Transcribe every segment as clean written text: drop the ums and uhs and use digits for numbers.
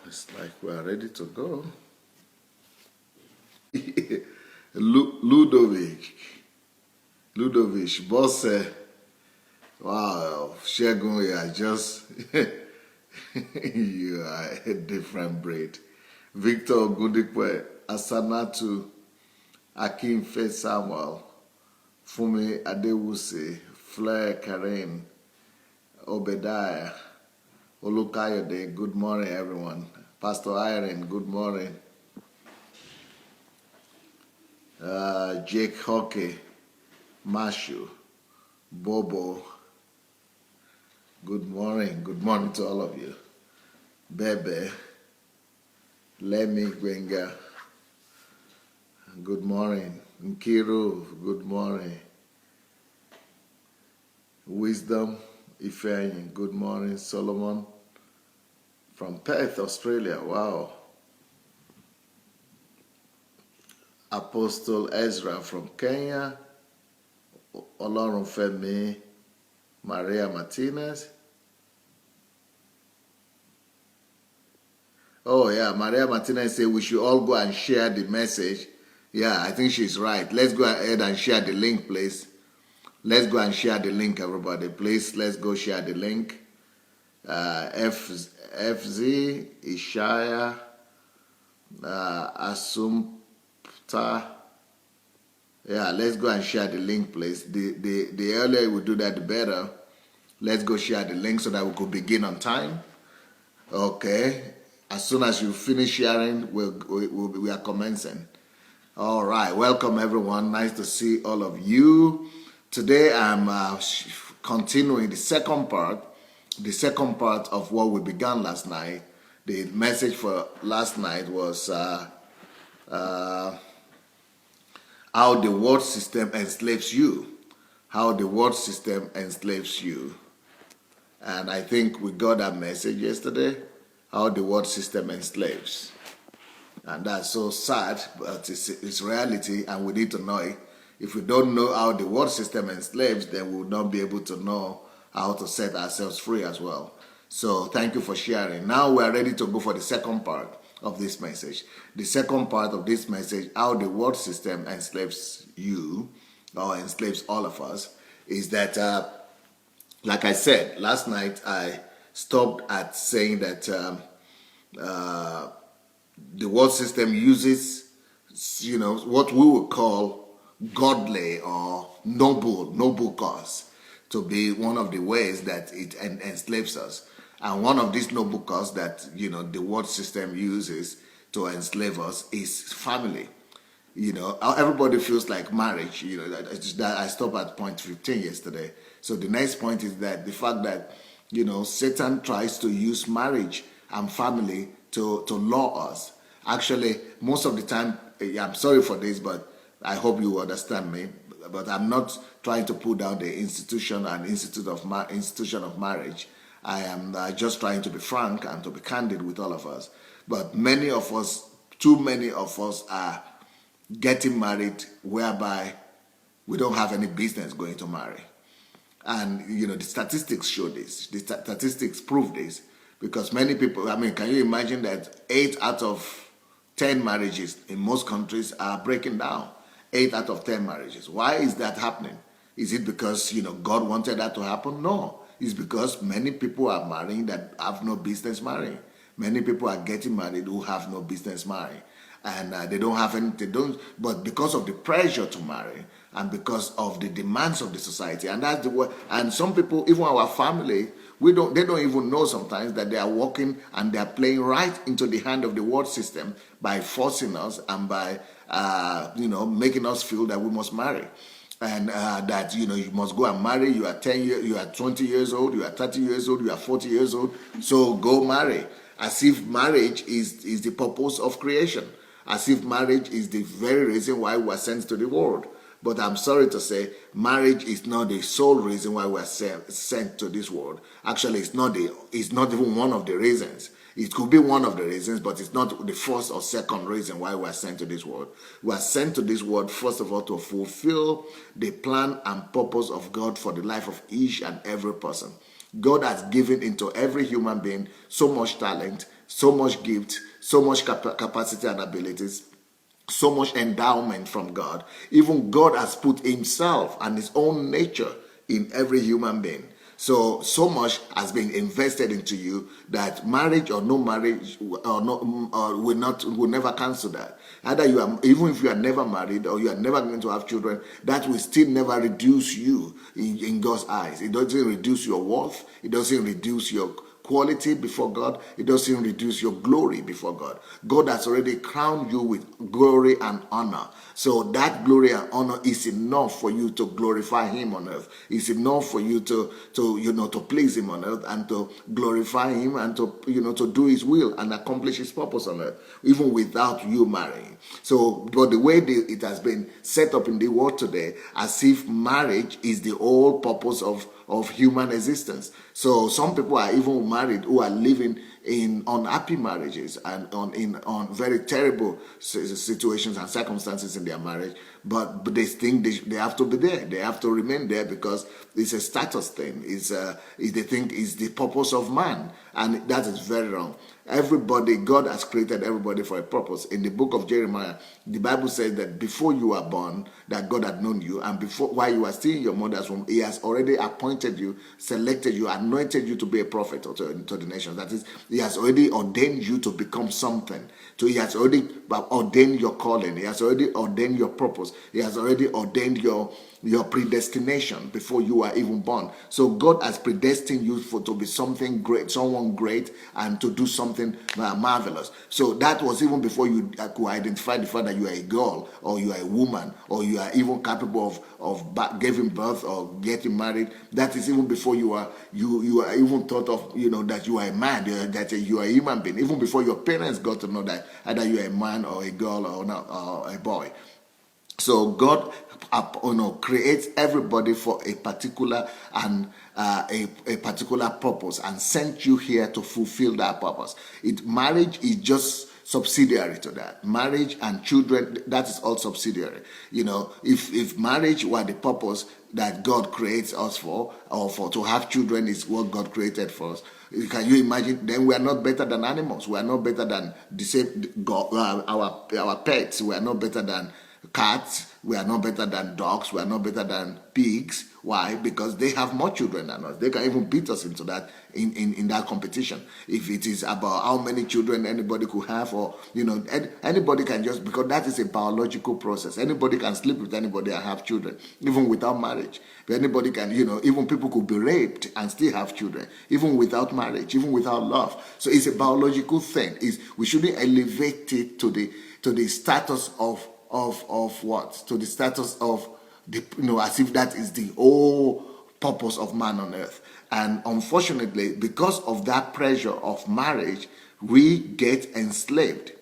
It's like we're ready to go. Ludovic, boss, wow, Shegun, you are just, you are a different breed. Victor Gudikwe, Asanatu, Akinfe Samuel, Fumi Adewuse, Flair Karen, Obediah, Olukayode, good morning, everyone. Pastor Irene, good morning. Jake Hockey, Mashu, Bobo, good morning. Good morning to all of you. Bebe, Lemmy Gwenga, good morning. Nkiru, good morning. Wisdom, Ifeanyi, good morning. Solomon, from Perth, Australia, wow. Apostle Ezra from Kenya, Olorunfemi, Maria Martinez. Oh yeah, Maria Martinez said we should all go and share the message. Yeah, I think she's right. Let's go ahead and share the link, please. Let's go and share the link, everybody. Please, let's go share the link. FZ, Ishaya, Assumpta. Yeah, let's go and share the link, please. The earlier we do that, the better. Let's go share the link so that we could begin on time. Okay. As soon as you finish sharing, we are commencing. All right. Welcome, everyone. Nice to see all of you. Today, I'm continuing the second part of what we began last night. The message for last night was how the world system enslaves you. How the world system enslaves you. And I think we got that message yesterday, how the world system enslaves. And that's so sad, but it's reality, and we need to know it. If we don't know how the world system enslaves, then we will not be able to know how to set ourselves free as well. So thank you for sharing. Now we are ready to go for the second part of this message. The second part of this message, how the world system enslaves you, or enslaves all of us, is that, like I said, last night I stopped at saying that the world system uses, what we would call godly or noble cause to be one of the ways that it enslaves us. And one of these noble cause that, the world system uses to enslave us is family. Everybody feels like marriage. I stopped at point 15 yesterday. So the next point is that the fact that, Satan tries to use marriage and family to law us. Actually, most of the time, I'm sorry for this, but I hope you understand me. But I'm not trying to put down the institution and institution of marriage. I am just trying to be frank and to be candid with all of us. But too many of us are getting married whereby we don't have any business going to marry. And, the statistics show this. The statistics prove this. Because many people, can you imagine that 8 out of 10 marriages in most countries are breaking down? 8 out of 10 marriages. Why is that happening? Is it because, God wanted that to happen? No. It's because many people are marrying that have no business marrying. Many people are getting married who have no business marrying. And but because of the pressure to marry and because of the demands of the society, and that's the way, and some people, even our family, they don't even know sometimes that they are walking and they are playing right into the hand of the world system by forcing us and by, making us feel that we must marry. And that, you must go and marry. You are 10 years, you are 20 years old, you are 30 years old, you are 40 years old. So go marry. As if marriage is the purpose of creation. As if marriage is the very reason why we are sent to the world. But I'm sorry to say, marriage is not the sole reason why we are sent to this world. Actually, it's not even one of the reasons. It could be one of the reasons, but it's not the first or second reason why we are sent to this world. We are sent to this world, first of all, to fulfill the plan and purpose of God for the life of each and every person. God has given into every human being so much talent, so much gift, so much capacity and abilities, so much endowment from God. Even God has put himself and his own nature in every human being. So much has been invested into you that marriage or no marriage or no will never cancel that. Either you are, even if you are never married or you are never going to have children, that will still never reduce you in God's eyes. It doesn't reduce your worth. It doesn't reduce your quality before God. It doesn't reduce your glory before God. God has already crowned you with glory and honor. So that glory and honor is enough for you to glorify him on earth. It's enough for you to please him on earth and to glorify him and to do his will and accomplish his purpose on earth, even without you marrying. So, but the way it has been set up in the world today, as if marriage is the whole purpose of human existence. So some people are even married who are living in unhappy marriages and on very terrible situations and circumstances in their marriage, but they think they have to be there. They have to remain there because it's a status thing. They think it's the purpose of man, and that is very wrong. Everybody, God has created everybody for a purpose. In the book of Jeremiah, the Bible says that before you were born, that God had known you, and while you were still in your mother's womb, he has already appointed you, selected you, anointed you to be a prophet to the nations. That is, he has already ordained you to become something. So he has already ordained your calling. He has already ordained your purpose. He has already ordained your predestination before you were even born. So God has predestined you to be something great, someone great, and to do something marvelous. So that was even before you could identify the fact that you are a girl or you are a woman or you are even capable of giving birth or getting married. That is even before you are even thought of that you are a man, that you are a human being. Even before your parents got to know that either you are a man or a girl or a boy. So God, creates everybody for a particular and a particular purpose, and sent you here to fulfill that purpose. Marriage is just subsidiary to that. Marriage and children, that is all subsidiary. If marriage were the purpose that God creates us for, or for to have children is what God created for us, can you imagine? Then we are not better than animals. We are not better than our pets. We are not better than cats. We are not better than dogs. We are not better than pigs. Why? Because they have more children than us. They can even beat us into that in that competition. If it is about how many children anybody could have, or anybody can just, because that is a biological process. Anybody can sleep with anybody and have children, even without marriage. But anybody can, even people could be raped and still have children, even without marriage, even without love. So it's a biological thing. We shouldn't elevate it to the status of what? To the status of as if that is the whole purpose of man on earth. And unfortunately, because of that pressure of marriage, we get enslaved.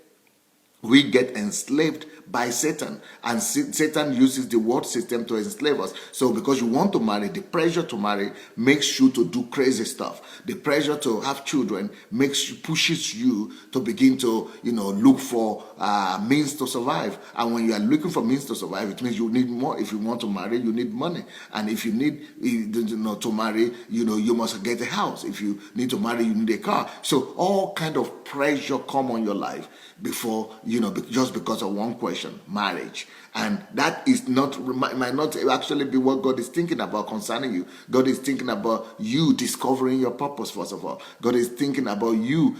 We get enslaved by Satan, and Satan uses the world system to enslave us. So because you want to marry, the pressure to marry makes you to do crazy stuff. The pressure to have children pushes you to begin to look for means to survive. And when you are looking for means to survive, it means you need more. If you want to marry, you need money. And if you need to marry, you must get a house. If you need to marry, you need a car. So all kind of pressure come on your life before just because of one question, marriage. And that is might not actually be what God is thinking about concerning you. God is thinking about you discovering your purpose, first of all. God is thinking about you,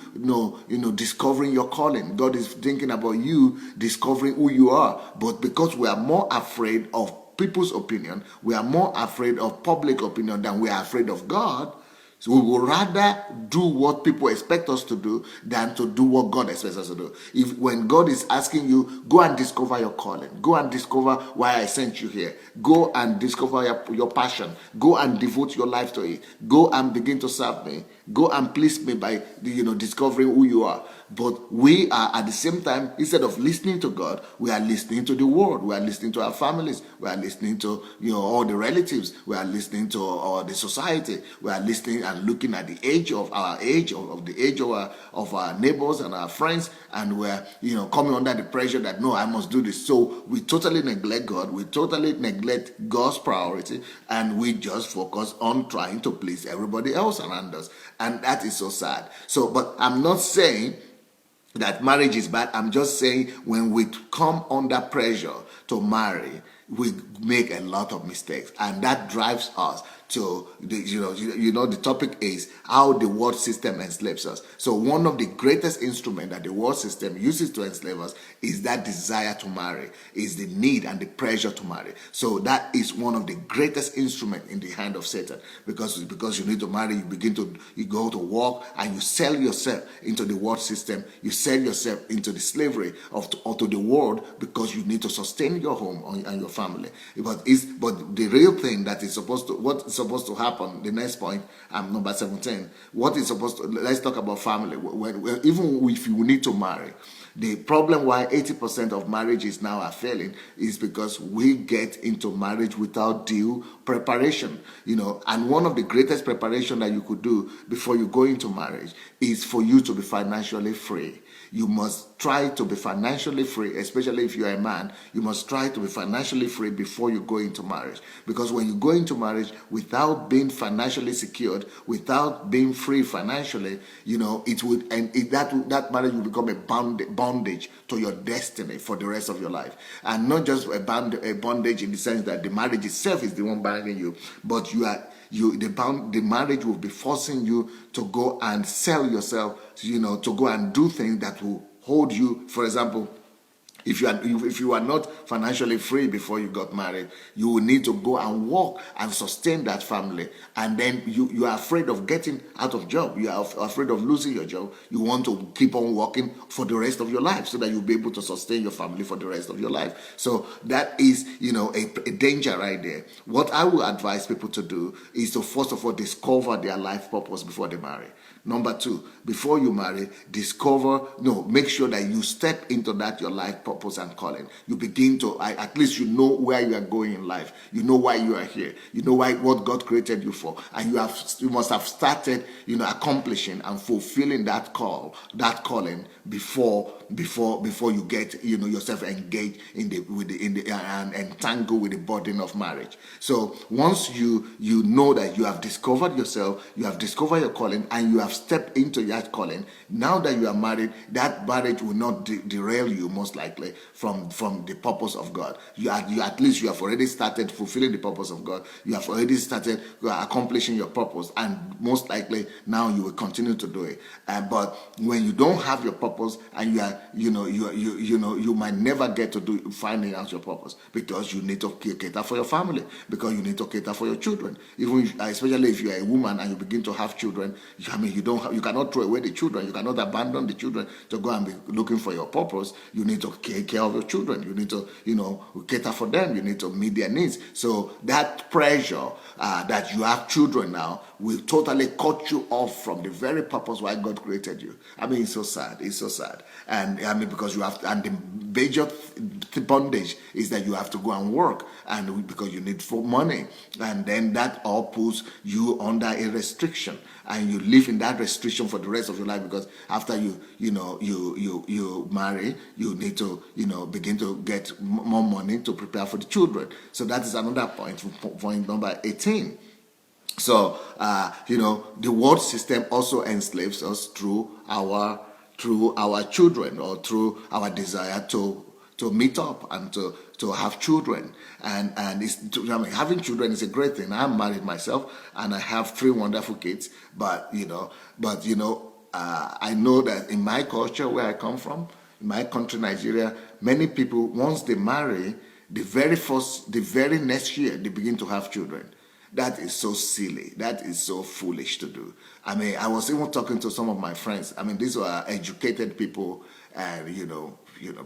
discovering your calling. God is thinking about you discovering who you are. But because we are more afraid of people's opinion, we are more afraid of public opinion than we are afraid of God. So we will rather do what people expect us to do than to do what God expects us to do. When God is asking you, go and discover your calling. Go and discover why I sent you here. Go and discover your passion. Go and devote your life to it. Go and begin to serve me. Go and please me by discovering who you are. But we are at the same time, instead of listening to God, we are listening to the world. We are listening to our families. We are listening to all the relatives. We are listening to all the society. We are listening and looking at the age of our age, of the age of our neighbors and our friends, and we're coming under the pressure that no, I must do this. So we totally neglect God. We totally neglect God's priority, and we just focus on trying to please everybody else around us, and that is so sad. So, but I'm not saying that marriage is bad. I'm just saying when we come under pressure to marry, we make a lot of mistakes, and that drives us to the topic is how the world system enslaves us. So one of the greatest instruments that the world system uses to enslave us is that desire to marry, is the need and the pressure to marry. So that is one of the greatest instruments in the hand of Satan, because you need to marry, you go to work and you sell yourself into the world system. You sell yourself into the slavery to the world, because you need to sustain your home and your family. But the real thing that is supposed to happen, the next point, number 17, let's talk about family. Even if you need to marry, the problem why 80% of marriages now are failing is because we get into marriage without due preparation. And one of the greatest preparation that you could do before you go into marriage is for you to be financially free. You must try to be financially free, especially if you're a man. You must try to be financially free before you go into marriage. Because when you go into marriage without being financially secured, without being free financially, that marriage will become a bondage to your destiny for the rest of your life. And not just a bondage in the sense that the marriage itself is the one binding you, but the marriage will be forcing you to go and sell yourself, to go and do things that will hold you. For example, if you are not financially free before you got married, you will need to go and work and sustain that family. And then you are afraid of getting out of job. You are afraid of losing your job. You want to keep on working for the rest of your life so that you'll be able to sustain your family for the rest of your life. So that is, a danger right there. What I will advise people to do is to first of all discover their life purpose before they marry. Number 2, before you marry, make sure that you step into that your life purpose and calling. You begin to, at least you know where you are going in life. You know why you are here. You know what God created you for. And you must have started, accomplishing and fulfilling that calling before you get, yourself engaged and entangled with the burden of marriage. So once you know that you have discovered yourself, you have discovered your calling, and you have stepped into that calling, now that you are married, that marriage will not derail you most likely from the purpose of God. At least you have already started fulfilling the purpose of God. You have already started accomplishing your purpose, and most likely now you will continue to do it. But when you don't have your purpose, and you might never get to finding out your purpose, because you need to cater for your family, because you need to cater for your children. Especially if you are a woman and you begin to have children, you cannot throw away the children. You cannot abandon the children to go and be looking for your purpose. You need to take care of your children. You need to, cater for them. You need to meet their needs. So that pressure that you have children now will totally cut you off from the very purpose why God created you. It's so sad. It's so sad. And because you have, and the major bondage is that you have to go and work, and because you need for money, and then that all puts you under a restriction, and you live in that restriction for the rest of your life, because after you marry, you need to begin to get more money to prepare for the children. So that is another point number 18. So the world system also enslaves us through our children, or through our desire to meet up and to have children. And having children is a great thing. I'm married myself, and I have 3 wonderful kids. But I know that in my culture, where I come from, in my country, Nigeria, many people, once they marry, the very next year, they begin to have children. That is so silly. That is so foolish to do. I was even talking to some of my friends. These were educated people, and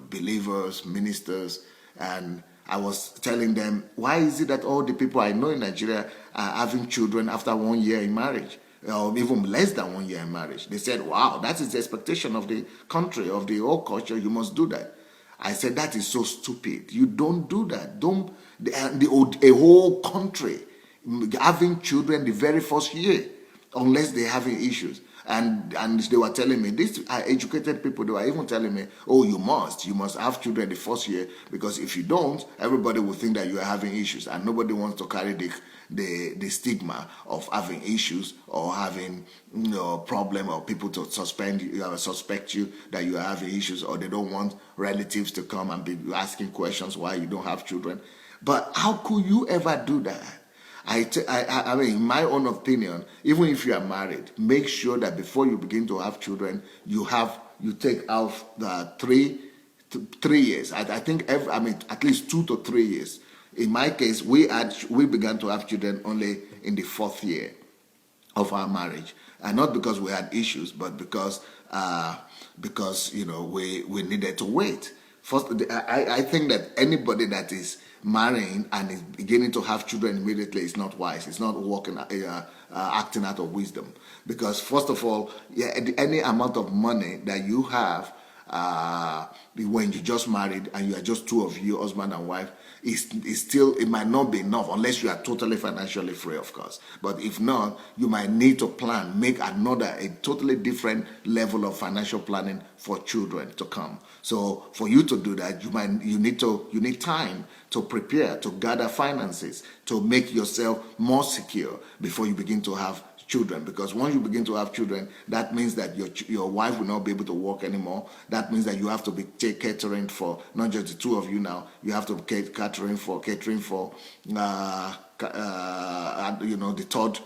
believers, ministers, and I was telling them, why is it that all the people I know in Nigeria are having children after 1 year in marriage, or even less than 1 year in marriage? They said, wow, that is the expectation of the country, of the whole culture. You must do that. I said, that is so stupid. You don't do that. A whole country having children the very first year, unless they're having issues. And they were telling me, these are educated people, they were even telling me, oh, you must have children the first year, because if you don't, everybody will think that you are having issues, and nobody wants to carry the stigma of having issues or having problem, or people to suspect you that you are having issues, or they don't want relatives to come and be asking questions why you don't have children. But how could you ever do that? I mean, in my own opinion, even if you are married, make sure that before you begin to have children, you take out the 3 years. I think at least 2 to 3 years. In my case, we began to have children only in the 4th year of our marriage, and not because we had issues, but because we needed to wait. First, I think that anybody that is marrying and is beginning to have children immediately is not wise. It's not acting out of wisdom, because first of all, any amount of money that you have when you just married and you are just two of you, husband and wife, is still, it might not be enough unless you are totally financially free, of course. But if not, you might need to make a totally different level of financial planning for children to come. So for you to do that, you need time to prepare, to gather finances, to make yourself more secure before you begin to have children. Because once you begin to have children, that means that your wife will not be able to work anymore. That means that you have to be catering for not just the two of you now. You have to be catering for the third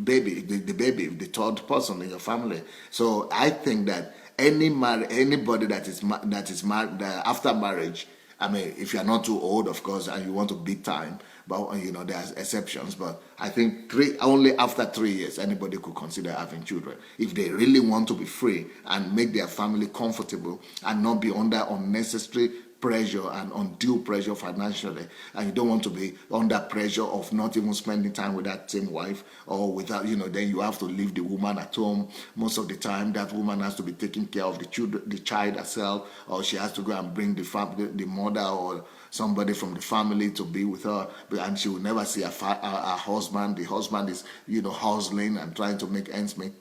baby, the baby, the third person in your family. So I think that anybody that is married after marriage, I mean, if you're not too old, of course, and you want to beat time, but there's exceptions. But I think only after 3 years, anybody could consider having children if they really want to be free and make their family comfortable and not be under unnecessary pressure and undue pressure financially, and you don't want to be under pressure of not even spending time with that same wife, or without, then you have to leave the woman at home most of the time. That woman has to be taking care of the child herself, or she has to go and bring the mother or somebody from the family to be with her, and she will never see her husband. The husband is hustling and trying to make ends meet.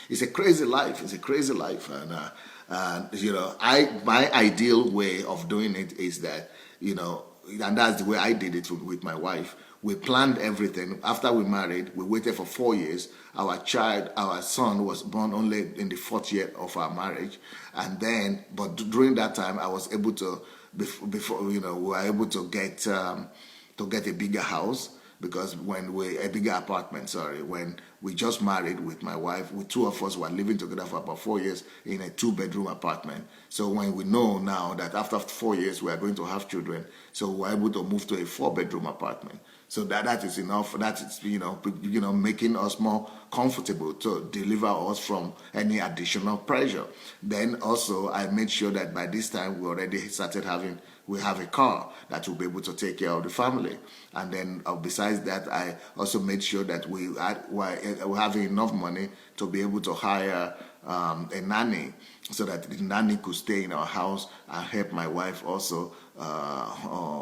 It's a crazy life. And my ideal way of doing it is that, and that's the way I did it with my wife. We planned everything. After we married, we waited for 4 years. Our son was born only in the 4th year of our marriage. And then, but during that time, I was able to, we were able to get a bigger house. Because when we just married with my wife, two of us were living together for about 4 years in a 2-bedroom apartment. So when we know now that after 4 years we are going to have children, so we're able to move to a 4-bedroom apartment. So that is enough. That is making us more comfortable to deliver us from any additional pressure. Then also I made sure that by this time we already started we have a car that will be able to take care of the family. And then besides that, I also made sure that we were having enough money to be able to hire a nanny, so that the nanny could stay in our house and help my wife also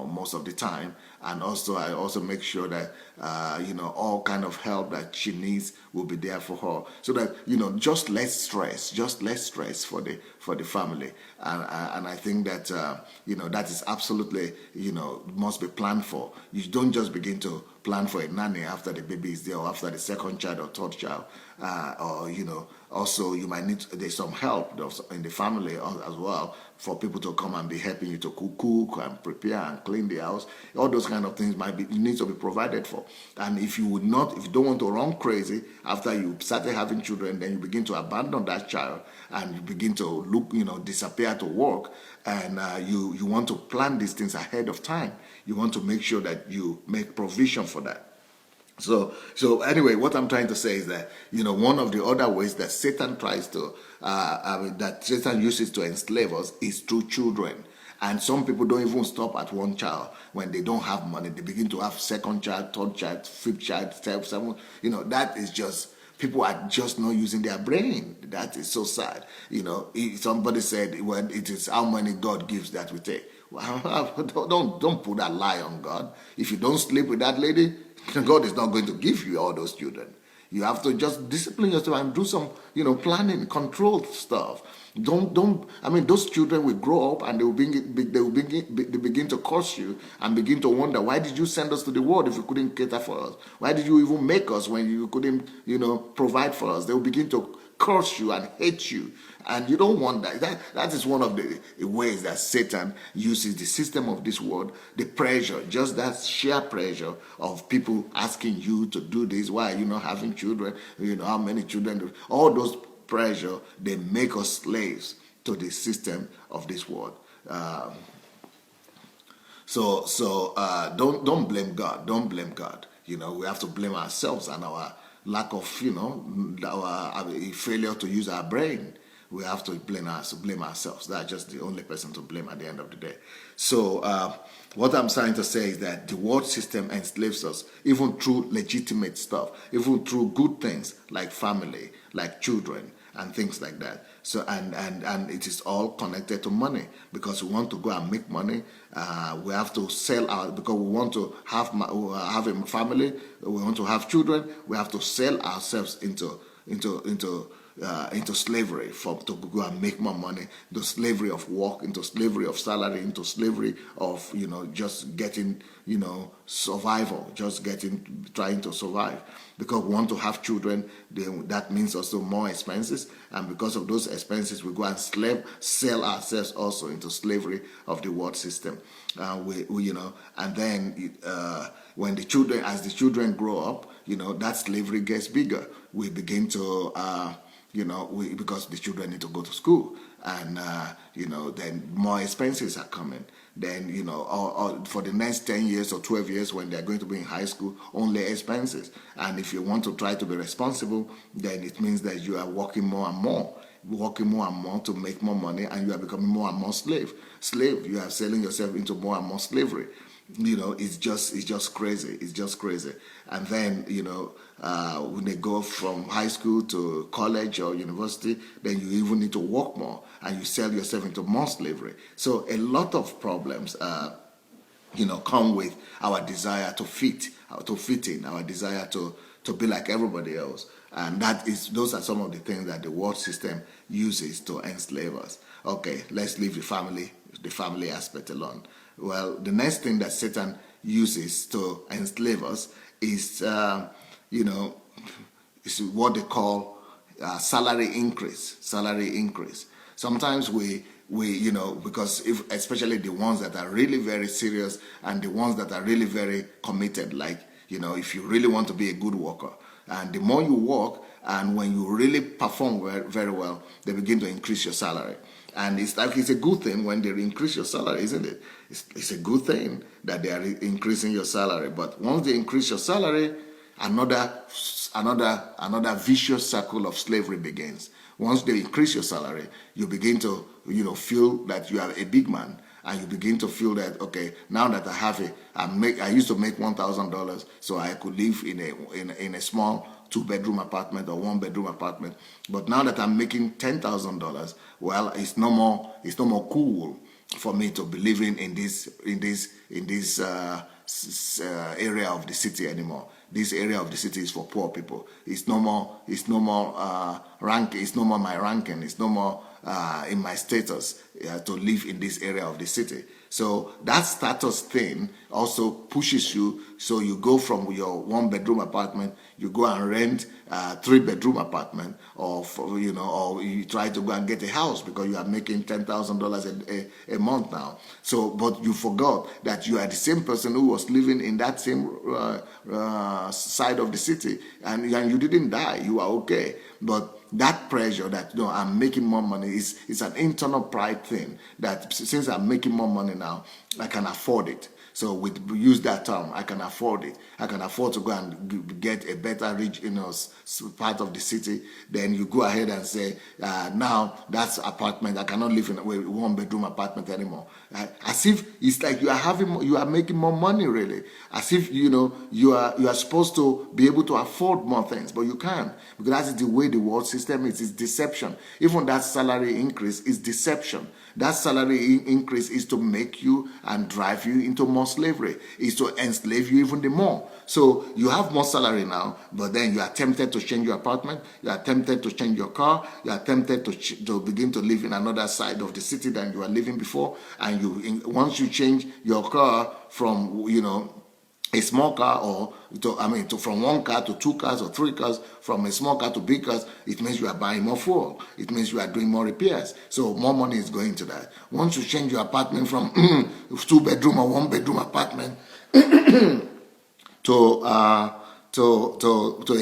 most of the time. And also I also make sure that all kind of help that she needs will be there for her, so that just less stress for the family. And I think that that is absolutely must be planned for. You don't just begin to plan for a nanny after the baby is there, or after the second child or third child, also you might need, there's some help in the family as well, for people to come and be helping you to cook and prepare and clean the house. All those kind of things need to be provided for. And if you don't want to run crazy after you started having children, then you begin to abandon that child and you begin to disappear to work, and you want to plan these things ahead of time. You want to make sure that you make provision for that. So anyway, what I'm trying to say is that, one of the other ways that Satan tries to, that Satan uses to enslave us is through children. And some people don't even stop at one child. When they don't have money, they begin to have second child, third child, fifth child, seventh. That is just, people are just not using their brain. That is so sad. Somebody said, well, it is how many God gives that we take. Well, don't put that lie on God. If you don't sleep with that lady, God is not going to give you all those children. You have to just discipline yourself and do some, planning, controlled stuff. I mean, those children will grow up and they begin to curse you and begin to wonder, why did you send us to the world if you couldn't cater for us? Why did you even make us when you couldn't, provide for us? They will begin to curse you and hate you. And you don't want that. That is one of the ways that Satan uses the system of this world, the pressure, just that sheer pressure of people asking you to do this. Why are you not having children? How many children? All those pressure, they make us slaves to the system of this world. So don't blame God. Don't blame God. We have to blame ourselves and our lack of, our failure to use our brain. We have to blame ourselves. That's just the only person to blame at the end of the day. So what I'm trying to say is that the world system enslaves us, even through legitimate stuff, even through good things like family, like children, and things like that. So and it is all connected to money, because we want to go and make money. We have to sell out because we want to have a family. We want to have children. We have to sell ourselves into slavery to go and make more money, into slavery of work, into slavery of salary, into slavery of just getting survival, trying to survive. Because we want to have children, that means also more expenses, and because of those expenses, we go and sell ourselves also into slavery of the world system. And then when as the children grow up, that slavery gets bigger. We begin to because the children need to go to school, and then more expenses are coming. Then for the next 10 years or 12 years when they're going to be in high school, only expenses. And if you want to try to be responsible, then it means that you are working more and more to make more money, and you are becoming more and more slave. You are selling yourself into more and more slavery. It's just crazy. It's just crazy. And then, when they go from high school to college or university, then you even need to work more, and you sell yourself into more slavery. So a lot of problems, come with our desire to fit in, our desire to be like everybody else. And those are some of the things that the world system uses to enslave us. Okay, let's leave the family aspect alone. Well, the next thing that Satan uses to enslave us is, is what they call salary increase. Sometimes we because especially the ones that are really very serious and the ones that are really very committed, like, if you really want to be a good worker, and the more you work, and when you really perform very well, they begin to increase your salary. And it's a good thing when they increase your salary, isn't it? It's a good thing that they are increasing your salary. But once they increase your salary, another vicious circle of slavery begins. Once they increase your salary, you begin to feel that you are a big man, and you begin to feel that, okay, now that I have I used to make $1,000, so I could live in a small 2-bedroom apartment or 1-bedroom apartment. But now that I'm making $10,000, well, it's no more cool for me to be living in this area of the city anymore. This area of the city is for poor people. It's no more rank. It's no more my ranking. It's no more in my status to live in this area of the city. So that status thing also pushes you. So you go from your 1-bedroom apartment, you go and rent a 3-bedroom apartment, or you try to go and get a house because you are making $10,000 a month now. So, but you forgot that you are the same person who was living in that same side of the city, and you didn't die. You are okay, but that pressure that I'm making more money is an internal pride thing, that since I'm making more money now, I can afford it. So use that term, I can afford it. I can afford to go and get a better part of the city. Then you go ahead and say, now that's apartment. I cannot live in a 1-bedroom apartment anymore. As if it's like you are making more money, really. As if you are supposed to be able to afford more things, but you can't, because that is the way the world system system is. It's deception. Even that salary increase is deception. That salary increase is to make you and drive you into more slavery, is to enslave you even the more. So you have more salary now, but then you are tempted to change your apartment, you are tempted to change your car, you are tempted to begin to live in another side of the city than you are living before. And once you change your car from, a small car from one car to two cars or three cars, from a small car to big cars, it means you are buying more fuel. It means you are doing more repairs. So more money is going to that. Once you change your apartment from 2-bedroom or 1-bedroom apartment to a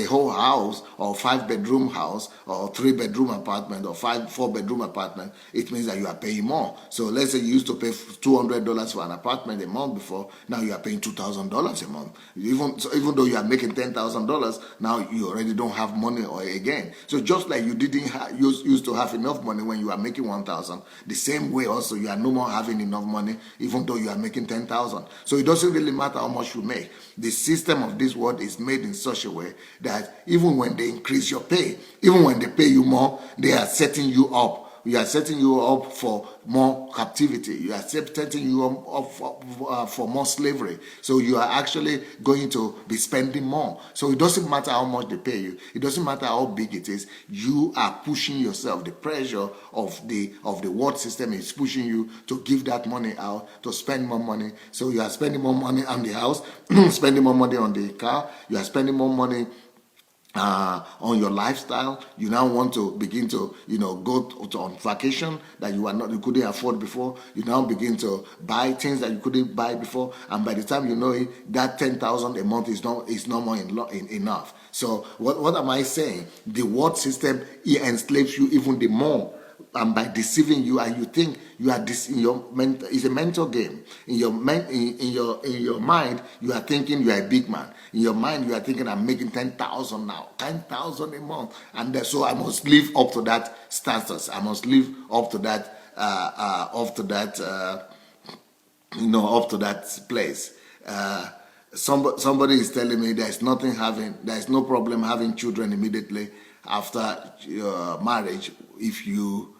whole house, or 5-bedroom house, or 3-bedroom apartment, or 4-bedroom apartment, it means that you are paying more. So let's say you used to pay $200 for an apartment a month before, now you are paying $2,000 a month. Even though you are making $10,000, now you already don't have money again. So just like you didn't used to have enough money when you are making $1,000, the same way also you are no more having enough money even though you are making $10,000. So it doesn't really matter how much you make. The system of this world is made in such a way that even when they increase your pay, even when they pay you more, they are setting you up. You are setting you up for more captivity. You are setting you up for more slavery. So you are actually going to be spending more. So it doesn't matter how much they pay you. It doesn't matter how big it is. You are pushing yourself. The pressure of the world system is pushing you to give that money out, to spend more money. So you are spending more money on the house, spending more money on the car. You are spending more money on your lifestyle. You now want to begin to go on vacation that you couldn't afford before. You now begin to buy things that you couldn't buy before, and by the time you know it, that $10,000 a month is no more enough. So what am I saying? The world system enslaves you even the more, and by deceiving you, and you think you are it's a mental game. In your mind, you are thinking you are a big man. In your mind, you are thinking, I'm making 10,000 now, 10,000 a month, and so I must live up to that status. I must live up to that, up to that place. Somebody is telling me there's no problem having children immediately after marriage if you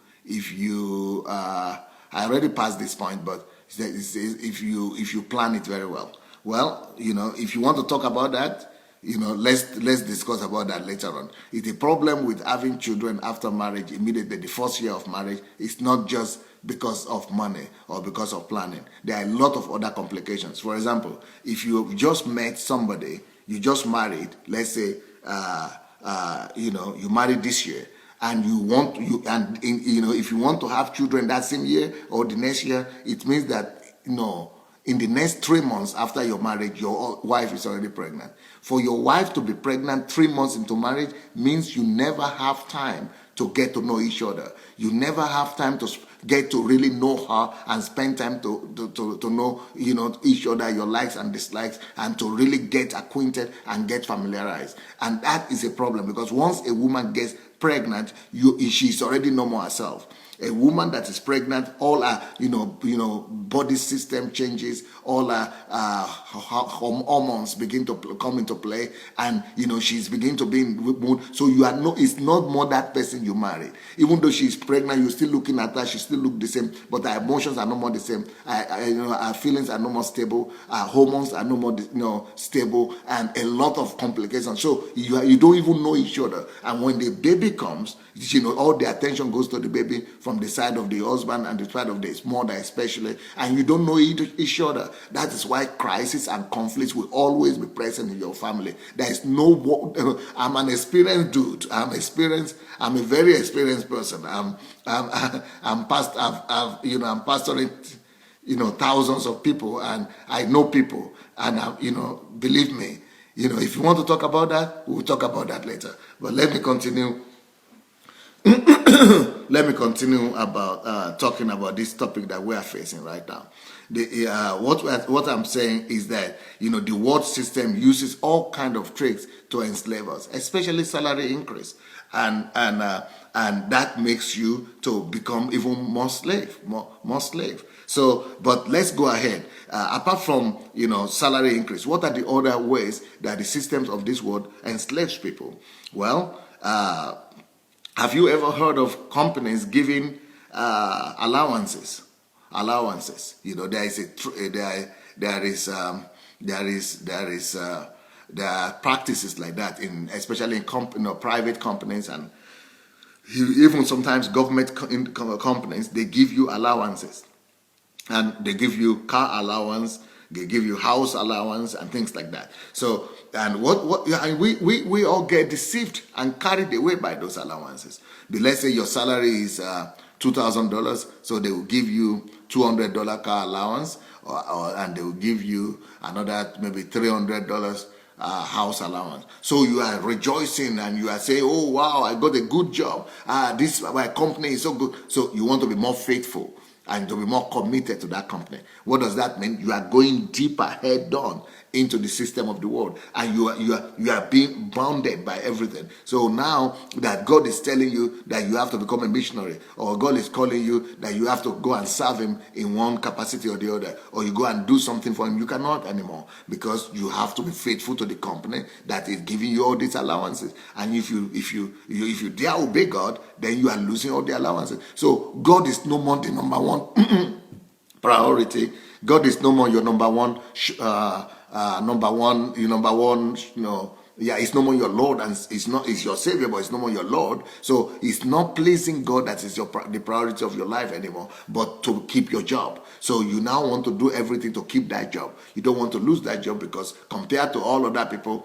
I already passed this point, but if you plan it very well. Well, if you want to talk about that, let's discuss about that later on. It's a problem with having children after marriage immediately, the first year of marriage. It's not just because of money or because of planning. There are a lot of other complications. For example, if you just met somebody, you just married, let's say, you married this year, and if you want to have children that same year or the next year, it means that in the next 3 months after your marriage, your wife is already pregnant. For your wife to be pregnant 3 months into marriage means you never have time to get to know each other. You never have time to get to really know her and spend time to know each other, your likes and dislikes, and to really get acquainted and get familiarized. And that is a problem, because once a woman gets pregnant, she's already no more herself. A woman that is pregnant, all her, body system changes, all her hormones begin to come into play, and she's beginning to be in mood. So it's not more that person you married. Even though she's pregnant, you're still looking at her, she still look the same, but her emotions are no more the same. Her feelings are no more stable. Her hormones are no more stable, and a lot of complications. So you don't even know each other, and when the baby comes, all the attention goes to the baby from the side of the husband and the side of the mother especially, and you don't know each other. That is why crisis and conflicts will always be present in your family. There is no. I'm an experienced dude. I'm a very experienced person. I'm pastoring thousands of people, and I know people, and believe me, if you want to talk about that, we'll talk about that later. But let me continue. Let me continue about talking about this topic that we are facing right now. What I'm saying is that the world system uses all kind of tricks to enslave us, especially salary increase, and that makes you to become even more slave. So, but let's go ahead. Apart from salary increase, what are the other ways that the systems of this world enslaves people? Well, Have you ever heard of companies giving allowances? Allowances. There is there are practices like that especially in private companies, and even sometimes government companies. They give you allowances, and they give you car allowance, they give you house allowance and things like that. So, and and we all get deceived and carried away by those allowances. But let's say your salary is $2,000, so they will give you $200 car allowance, and they will give you another maybe $300 house allowance. So you are rejoicing and you are saying, "Oh wow, I got a good job. This my company is so good." So you want to be more faithful and to be more committed to that company. What does that mean? You are going deeper, head on into the system of the world, and you are being bounded by everything. So now that God is telling you that you have to become a missionary, or God is calling you that you have to go and serve Him in one capacity or the other, or you go and do something for Him, you cannot anymore, because you have to be faithful to the company that is giving you all these allowances. And if you dare obey God, then you are losing all the allowances. So God is no more the number one priority. God is no more your number one. It's no more your Lord, and it's your Savior, but it's no more your Lord. So it's not pleasing God that is the priority of your life anymore, but to keep your job. So you now want to do everything to keep that job. You don't want to lose that job, because compared to all other people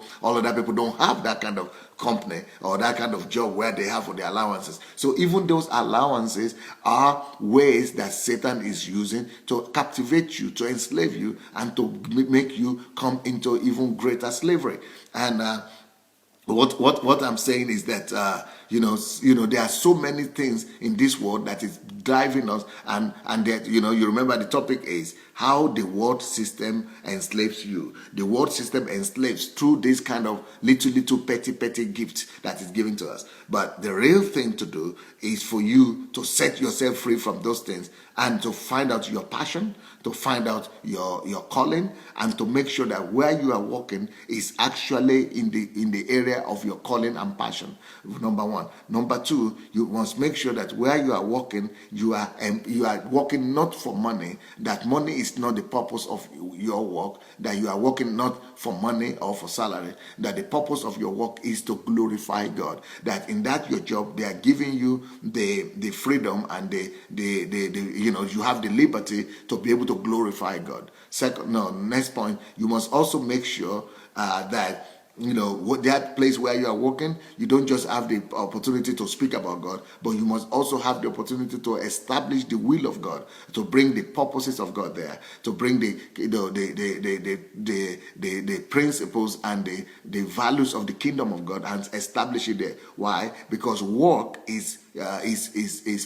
don't have that kind of company or that kind of job where they have for the allowances. So even those allowances are ways that Satan is using to captivate you, to enslave you, and to make you come into even greater slavery. And what I'm saying is that there are so many things in this world that is driving us, and that you remember the topic is how the world system enslaves you. The world system enslaves through this kind of little petty gifts that is given to us. But the real thing to do is for you to set yourself free from those things, and to find out your passion, to find out your calling, and to make sure that where you are walking is actually in the area of your calling and passion. Number one. Number two, you must make sure that where you are walking, you are working not for money. That money is not the purpose of your work. That you are working not for money or for salary. That the purpose of your work is to glorify God. That in that your job, they are giving you the freedom and you have the liberty to be able to glorify God. Next point, you must also make sure that that place where you are working, you don't just have the opportunity to speak about God, but you must also have the opportunity to establish the will of God, to bring the purposes of God there, to bring the principles and the values of the kingdom of God, and establish it there. Why? Because work is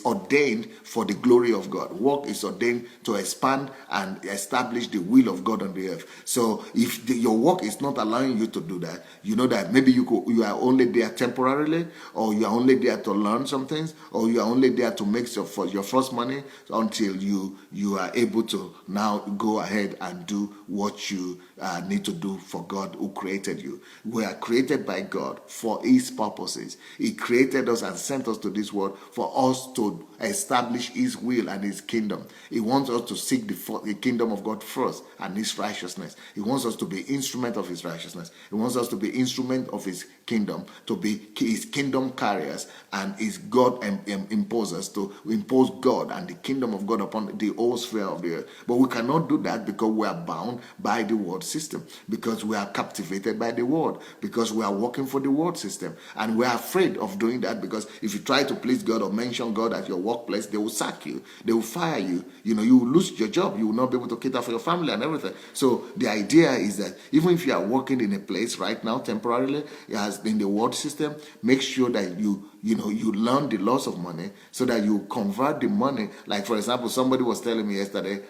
ordained for the glory of God. Work is ordained to expand and establish the will of God on the earth. So if your work is not allowing you to do that, you know that maybe you are only there temporarily, or you are only there to learn some things, or you are only there to make your first money until you are able to now go ahead and do what you need to do for God who created you. We are created by God for His purposes. He created us and sent us to this world for us to establish His will and His kingdom. He wants us to seek the kingdom of God first and His righteousness. He wants us to be instrument of His righteousness. He wants us to be instrument of His kingdom, to be His kingdom carriers, and His God imposers, to impose God and the kingdom of God upon the whole sphere of the earth. But we cannot do that because we are bound by the world system, because we are captivated by the world, because we are working for the world system, and we are afraid of doing that, because if you try to please God or mention God at your workplace, they will sack you, they will fire you, you will lose your job, you will not be able to cater for your family and everything. So the idea is that even if you are working in a place right now temporarily as in the world system, make sure that you learn the laws of money, so that you convert the money. Like, for example, somebody was telling me yesterday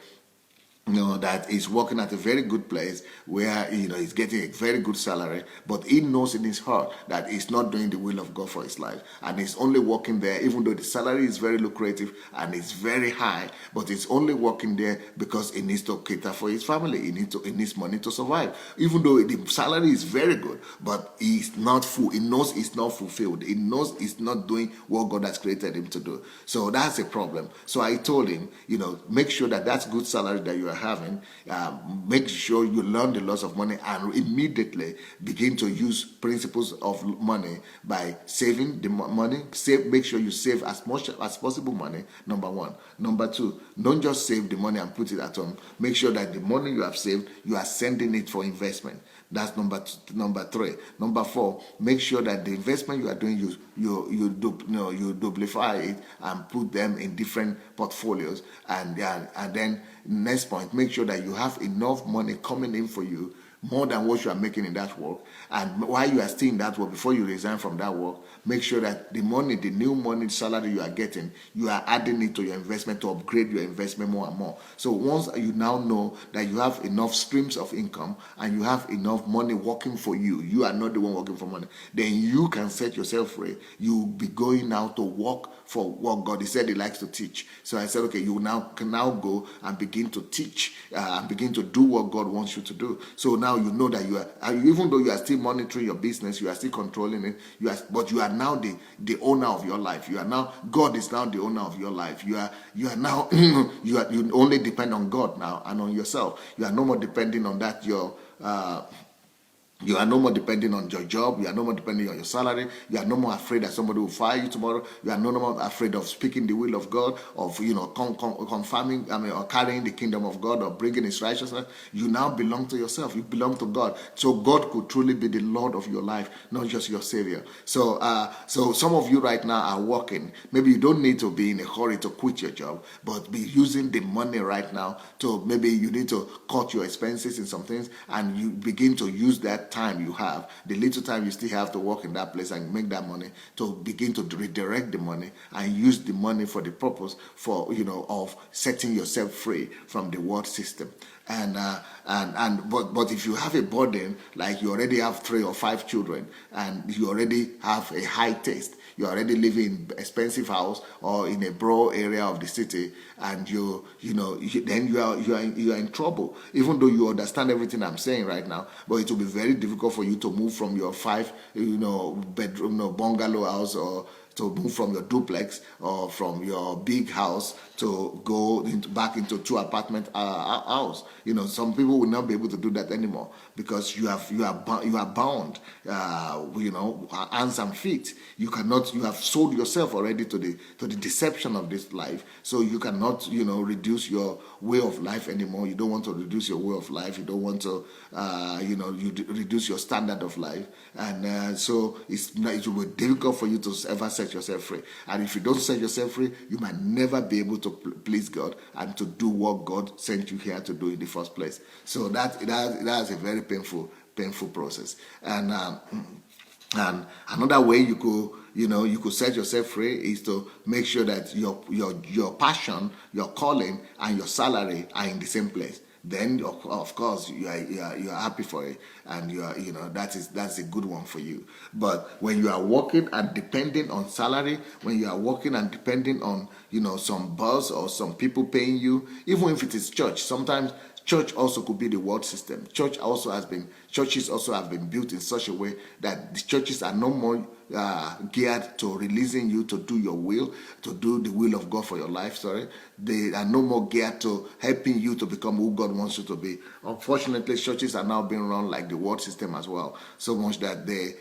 that is working at a very good place where he's getting a very good salary, but he knows in his heart that he's not doing the will of God for his life, and he's only working there even though the salary is very lucrative and it's very high, but he's only working there because he needs to cater for his family. He needs money to survive, even though the salary is very good, but he's not full. He knows he's not fulfilled. He knows he's not doing what God has created him to do. So that's a problem. So I told him, make sure that that's good salary that you are having, make sure you learn the laws of money and immediately begin to use principles of money by saving the money. Make sure you save as much as possible money, number one. Number two, don't just save the money and put it at home. Make sure that the money you have saved, you are sending it for investment. That's number three. Number four, make sure that the investment you are doing, you duplify it and put them in different portfolios. And then next point, make sure that you have enough money coming in for you, more than what you are making in that work. And while you are still in that work, before you resign from that work, make sure that the new money salary you are getting, you are adding it to your investment to upgrade your investment more and more. So once you now know that you have enough streams of income and you have enough money working for you, you are not the one working for money, then you can set yourself free. You'll be going now to work for what God, he said he likes to teach. So I said, okay, you can now go and begin to teach and begin to do what God wants you to do. So now you know that you are, even though you are still monitoring your business, you are still controlling it, but you are now the owner of your life. You are now, God is now the owner of your life. You are now you only depend on God now and on yourself. You are no more depending on that you are no more depending on your job. You are no more depending on your salary. You are no more afraid that somebody will fire you tomorrow. You are no more afraid of speaking the will of God, of confirming, or carrying the kingdom of God, or bringing His righteousness. You now belong to yourself. You belong to God. So God could truly be the Lord of your life, not just your Savior. So some of you right now are working. Maybe you don't need to be in a hurry to quit your job, but be using the money right now to, maybe you need to cut your expenses in some things, and you begin to use that time you have, the little time you still have to work in that place and make that money, to begin to redirect the money and use the money for the purpose of setting yourself free from the world system. But if you have a burden, like you already have 3 or 5 children and you already have a high taste, you already live in expensive house or in a broad area of the city, and then you are in trouble. Even though you understand everything I'm saying right now, but it will be very difficult for you to move from your 5 bedroom bungalow house, or to move from your duplex or from your big house to go back into 2 apartment house. Some people will not be able to do that anymore, because you are bound, hands and feet. You have sold yourself already to the deception of this life. So you cannot, reduce your way of life anymore. You don't want to reduce your way of life. You don't want to, reduce your standard of life. And so it will be difficult for you to ever set yourself free. And if you don't set yourself free, you might never be able to please God and to do what God sent you here to do in the first place. So that is a very painful process. And another way you could set yourself free is to make sure that your passion, your calling, and your salary are in the same place. Then of course you are happy for it, and that's a good one for you. But when you are working and depending on salary, when you are working and depending on some boss or some people paying you, even if it is church, sometimes church also could be the world system. Churches also have been built in such a way that the churches are no more geared to releasing you to do your will, to do the will of God for your life. They are no more geared to helping you to become who God wants you to be. Unfortunately, churches are now being run like the world system as well, so much that they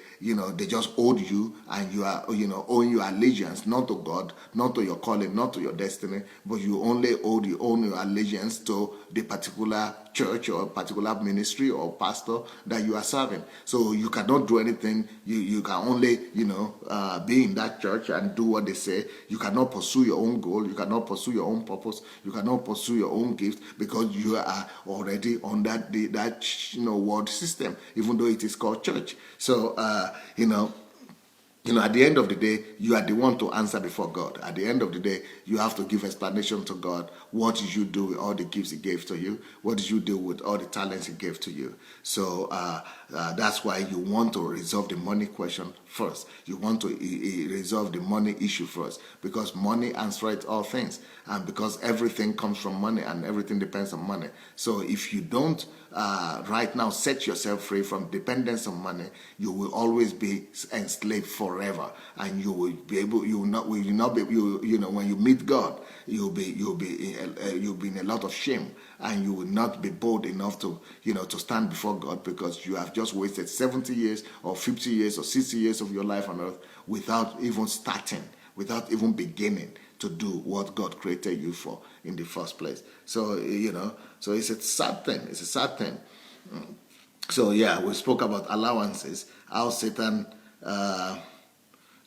just owed you, and you are owing your allegiance not to God, not to your calling, not to your destiny, but you only own your allegiance to the particular church or particular ministry or pastor that you are serving. So you cannot do anything. You can only be in that church and do what they say. You cannot pursue your own goal. You cannot pursue your own purpose. You cannot pursue your own gift, because you are already on that world system, even though it is called church. So At the end of the day, you are the one to answer before God. At the end of the day, you have to give explanation to God. What did you do with all the gifts He gave to you? What did you do with all the talents He gave to you? So that's why you want to resolve the money question first. You want to resolve the money issue first, because money answers all things, and because everything comes from money and everything depends on money. So if you don't right now set yourself free from dependence on money, you will always be enslaved forever, and you will be able, you will not be, when you meet God, you'll be in a lot of shame, and you will not be bold enough to to stand before God, because you have just wasted 70 years or 50 years or 60 years of your life on earth without even starting, without even beginning to do what God created you for in the first place. So so it's a sad thing. It's a sad thing. So yeah, we spoke about allowances, how Satan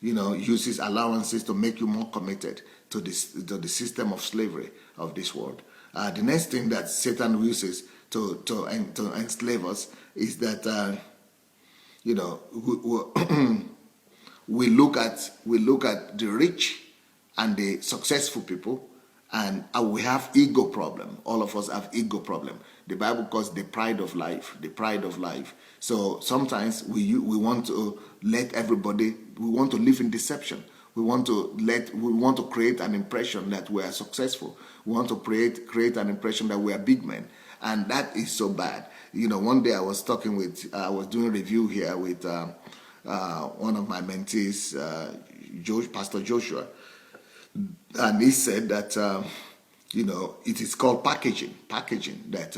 uses allowances to make you more committed to the system of slavery of this world. The next thing that Satan uses to enslave us is that we look at the rich and the successful people, and we have ego problem. All of us have ego problem. The Bible calls the pride of life. The pride of life. So sometimes we want to let everybody. We want to live in deception. We want to create an impression that we are successful. We want to create an impression that we are big men, and that is so bad. One day I was doing a review here with one of my mentees, Pastor Joshua. And he said that, it is called packaging. That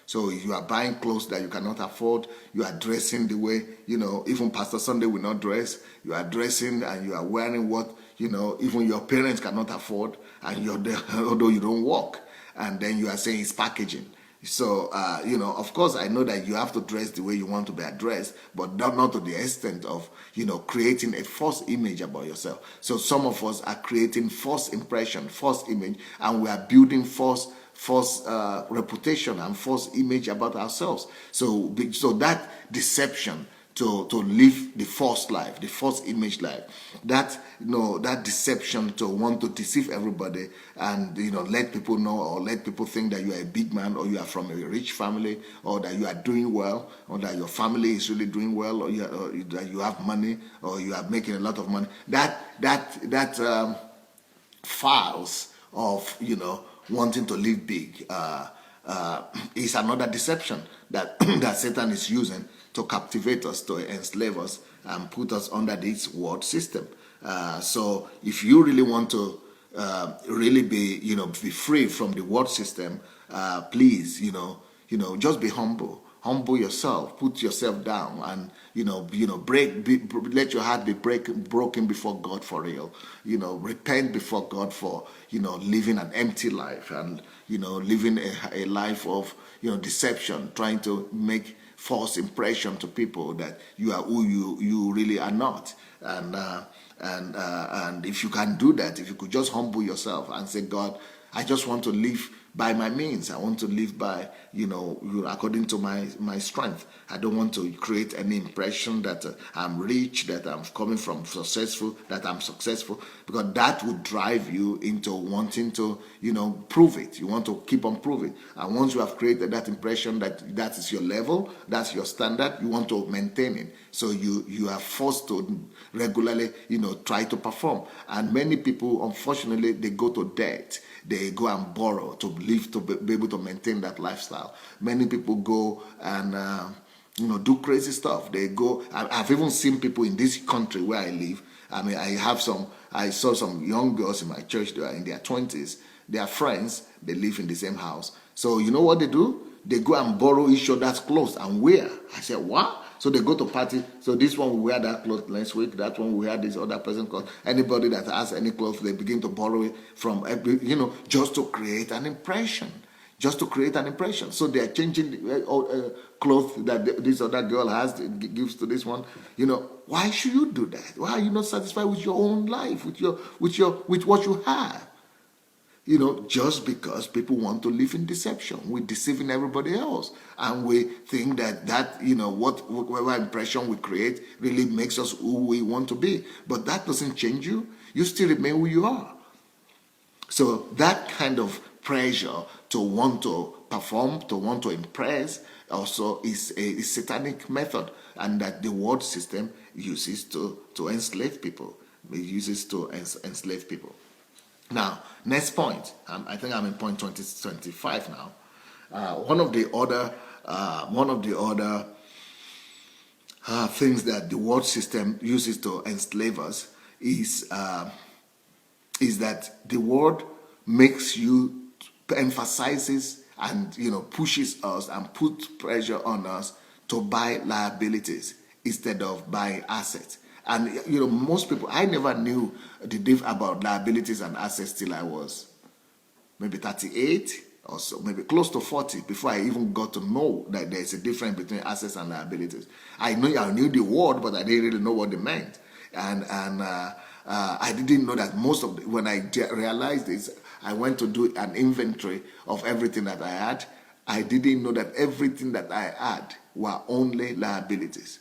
so if you are buying clothes that you cannot afford, you are dressing the way, even Pastor Sunday will not dress. You are dressing and you are wearing what, even your parents cannot afford, and you're there, although you don't work. And then you are saying it's packaging. So, of course, I know that you have to dress the way you want to be addressed, but not to the extent of, creating a false image about yourself. So some of us are creating false impression, false image, and we are building false reputation and false image about ourselves. So that deception to live the false life, the false image life, that deception to want to deceive everybody and let people know, or let people think that you are a big man, or you are from a rich family, or that you are doing well, or that your family is really doing well, or that you have money, or you are making a lot of money. That files of wanting to live big is another deception that that Satan is using to captivate us, to enslave us, and put us under this world system. So if you really want to really be free from the world system, please just be humble. Humble yourself, put yourself down, and let your heart be broken before God for real. Repent before God for living an empty life, and living a life of deception, trying to make false impression to people that you are who you really are not. And if you can do that, if you could just humble yourself and say, God, I just want to live by my means. I want to live by, according to my strength. I don't want to create any impression that I'm rich, that I'm coming from successful, that I'm successful, because that would drive you into wanting to, prove it. You want to keep on proving. And once you have created that impression that is your level, that's your standard, you want to maintain it. So you are forced to regularly, try to perform. And many people, unfortunately, they go to debt. They go and borrow to live, to be able to maintain that lifestyle. Many people go and do crazy stuff. They go. I've even seen people in this country where I live. I mean, I saw some young girls in my church. They are in their 20s. They are friends. They live in the same house. So you know what they do? They go and borrow each other's clothes and wear. I said, what? So they go to party. So this one will wear that clothes next week. That one will wear this other person's clothes. Anybody that has any clothes, they begin to borrow it from, just to create an impression. Just to create an impression. So they are changing clothes that this other girl has, gives to this one. Why should you do that? Why are you not satisfied with your own life, with what you have? just because people want to live in deception. We're deceiving everybody else. And we think that whatever impression we create really makes us who we want to be. But that doesn't change you. You still remain who you are. So that kind of pressure to want to perform, to want to impress, also is a satanic method, and that the world system uses to enslave people. It uses to enslave people. Now, next point. I think I'm in point 2025 now. One of the other things that the world system uses to enslave us is that the world makes you, emphasizes and pushes us and put pressure on us to buy liabilities instead of buying assets. And most people, I never knew the difference about liabilities and assets till I was maybe 38 or so, maybe close to 40, before I even got to know that there's a difference between assets and liabilities. I knew the word, but I didn't really know what they meant. And I didn't know that when I realized this, I went to do an inventory of everything that I had. I didn't know that everything that I had were only liabilities.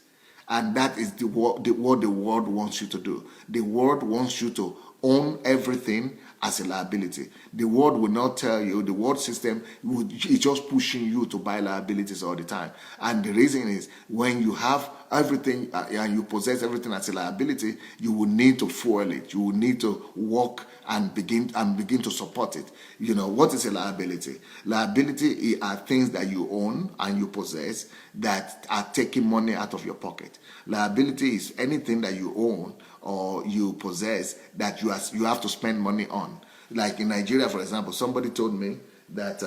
And that is what the world wants you to do. The world wants you to own everything as a liability. The world will not tell you, the world system is just pushing you to buy liabilities all the time. And the reason is, when you have everything and you possess everything as a liability, you will need to fuel it. You will need to work and begin to support it. What is a liability? Liability are things that you own and you possess that are taking money out of your pocket. Liability is anything that you own or you possess that you have to spend money on. Like in Nigeria, for example, somebody told me that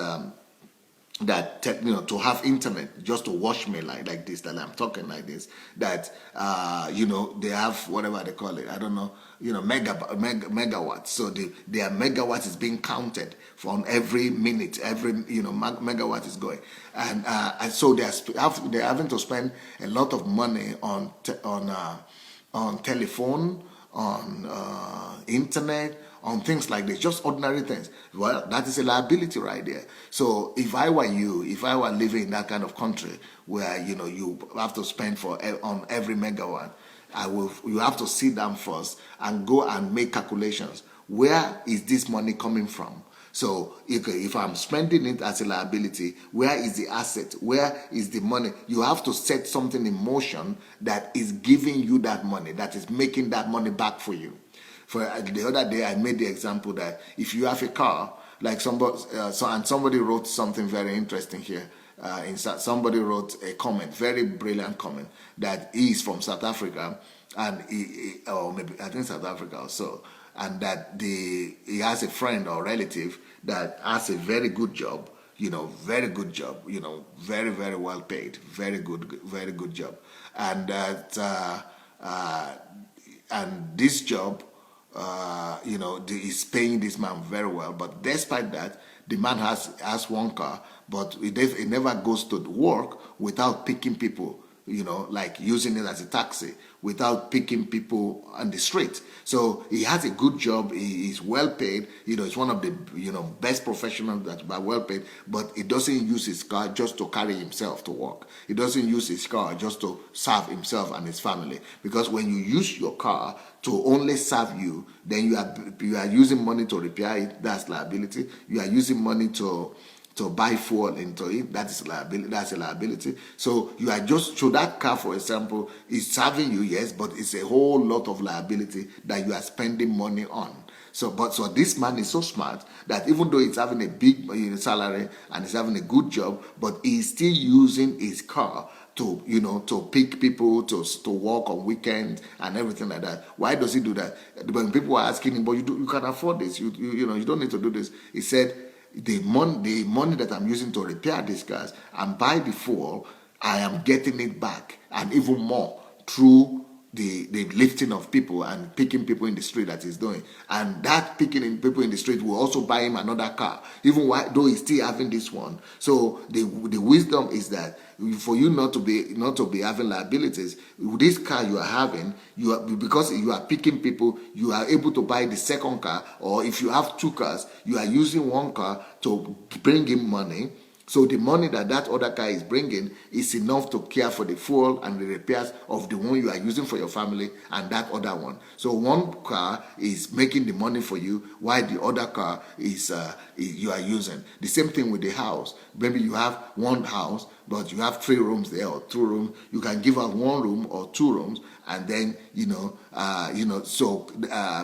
to have internet, just to watch me like this, that I'm talking like this, that they have whatever they call it, I don't know, megawatts. So their megawatts is being counted from every minute, every megawatt is going, and so they're having to spend a lot of money on telephone, on internet, on things like this, just ordinary things. Well, that is a liability right there. So if I were you, if I were living in that kind of country where you have to spend on every megawatt, you have to sit down first and go and make calculations. Where is this money coming from? So if I'm spending it as a liability, where is the asset? Where is the money? You have to set something in motion that is giving you that money, that is making that money back for you. For the other day, I made the example that if you have a car, like somebody wrote something very interesting here. Somebody wrote a comment, very brilliant comment, that he is from South Africa, and or maybe I think South Africa also, and that he has a friend or relative that has a very good job, very good job, very, very well paid, very good job, and that and this job, is paying this man very well. But despite that, the man has one car, but it never goes to work without picking people, like using it as a taxi, without picking people on the street. So he has a good job. He is well paid. He's one of the best professionals that are well paid. But he doesn't use his car just to carry himself to work. He doesn't use his car just to serve himself and his family. Because when you use your car to only serve you, then you are using money to repair it. That's liability. You are using money to buy fuel into it. That's a liability. So that car, for example, is serving you, yes, but it's a whole lot of liability that you are spending money on. So this man is so smart that even though he's having a big salary and he's having a good job, but he's still using his car to pick people, to work on weekends and everything like that. Why does he do that? When people are asking him, but you can afford this, you don't need to do this. He said, the money that I'm using to repair these cars and buy the fuel, I am getting it back and even more through the lifting of people and picking people in the street that he's doing, and that picking in people in the street will also buy him another car, even though he's still having this one. So the wisdom is that for you not to be having liabilities, this car you are having, because you are picking people, you are able to buy the second car, or if you have two cars, you are using one car to bring in money. So the money that other car is bringing is enough to care for the fuel and the repairs of the one you are using for your family and that other one. So one car is making the money for you, while the other car is you are using. The same thing with the house. Maybe you have one house, but you have 3 rooms there or 2 rooms. You can give out 1 room or 2 rooms, and then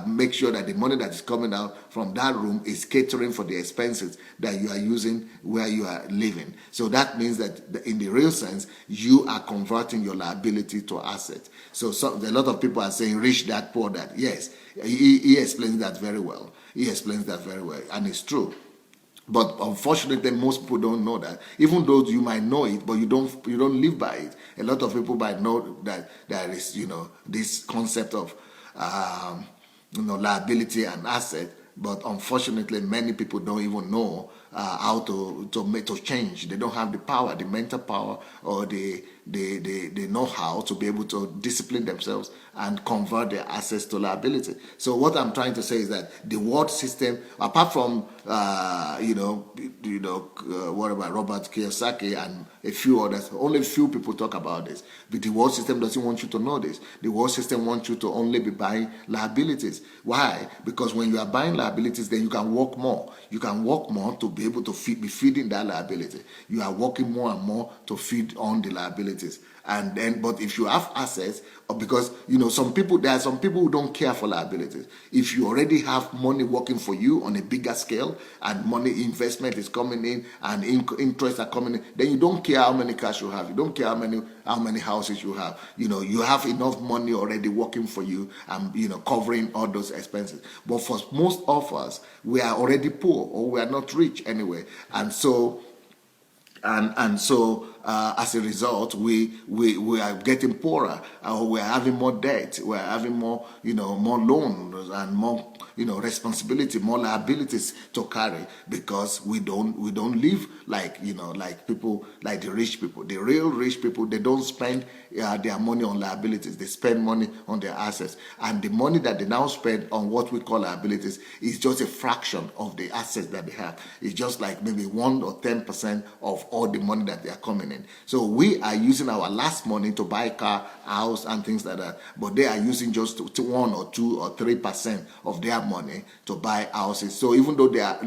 make sure that the money that is coming out from that room is catering for the expenses that you are using where you are living. So that means that in the real sense, you are converting your liability to asset. So a lot of people are saying rich dad, poor dad. Yes, he explains that very well. And it's true. But unfortunately, most people don't know that. Even though you might know it, but you don't live by it. A lot of people might know that there is, this concept of, liability and asset. But unfortunately, many people don't even know how to change. They don't have the power, the mental power, or the know-how to be able to discipline themselves and convert their assets to liability. So what I'm trying to say is that the world system, apart from what about Robert Kiyosaki and a few others, only a few people talk about this. But the world system doesn't want you to know this. The world system wants you to only be buying liabilities. Why? Because when you are buying liabilities, then you can work more. You can work more to be able to be feeding that liability. You are working more and more to feed on the liabilities. And then, but if you have assets, because there are some people who don't care for liabilities. If you already have money working for you on a bigger scale, and money investment is coming in, and interest are coming in, then you don't care how many cars you have. You don't care how many houses you have. You have enough money already working for you, and covering all those expenses. But for most of us, we are already poor, or we are not rich anyway, and so. As a result, we are getting poorer, or we are having more debt, we are having more loans and more responsibility, more liabilities to carry, because we don't live like people, like the rich people. The real rich people, they don't spend their money on liabilities. They spend money on their assets, and the money that they now spend on what we call liabilities is just a fraction of the assets that they have. It's just like maybe 1 or 10% of all the money that they are coming in. So we are using our last money to buy car, house, and things like that, but they are using just 1 or 2 or 3% of their money to buy houses. So even though they are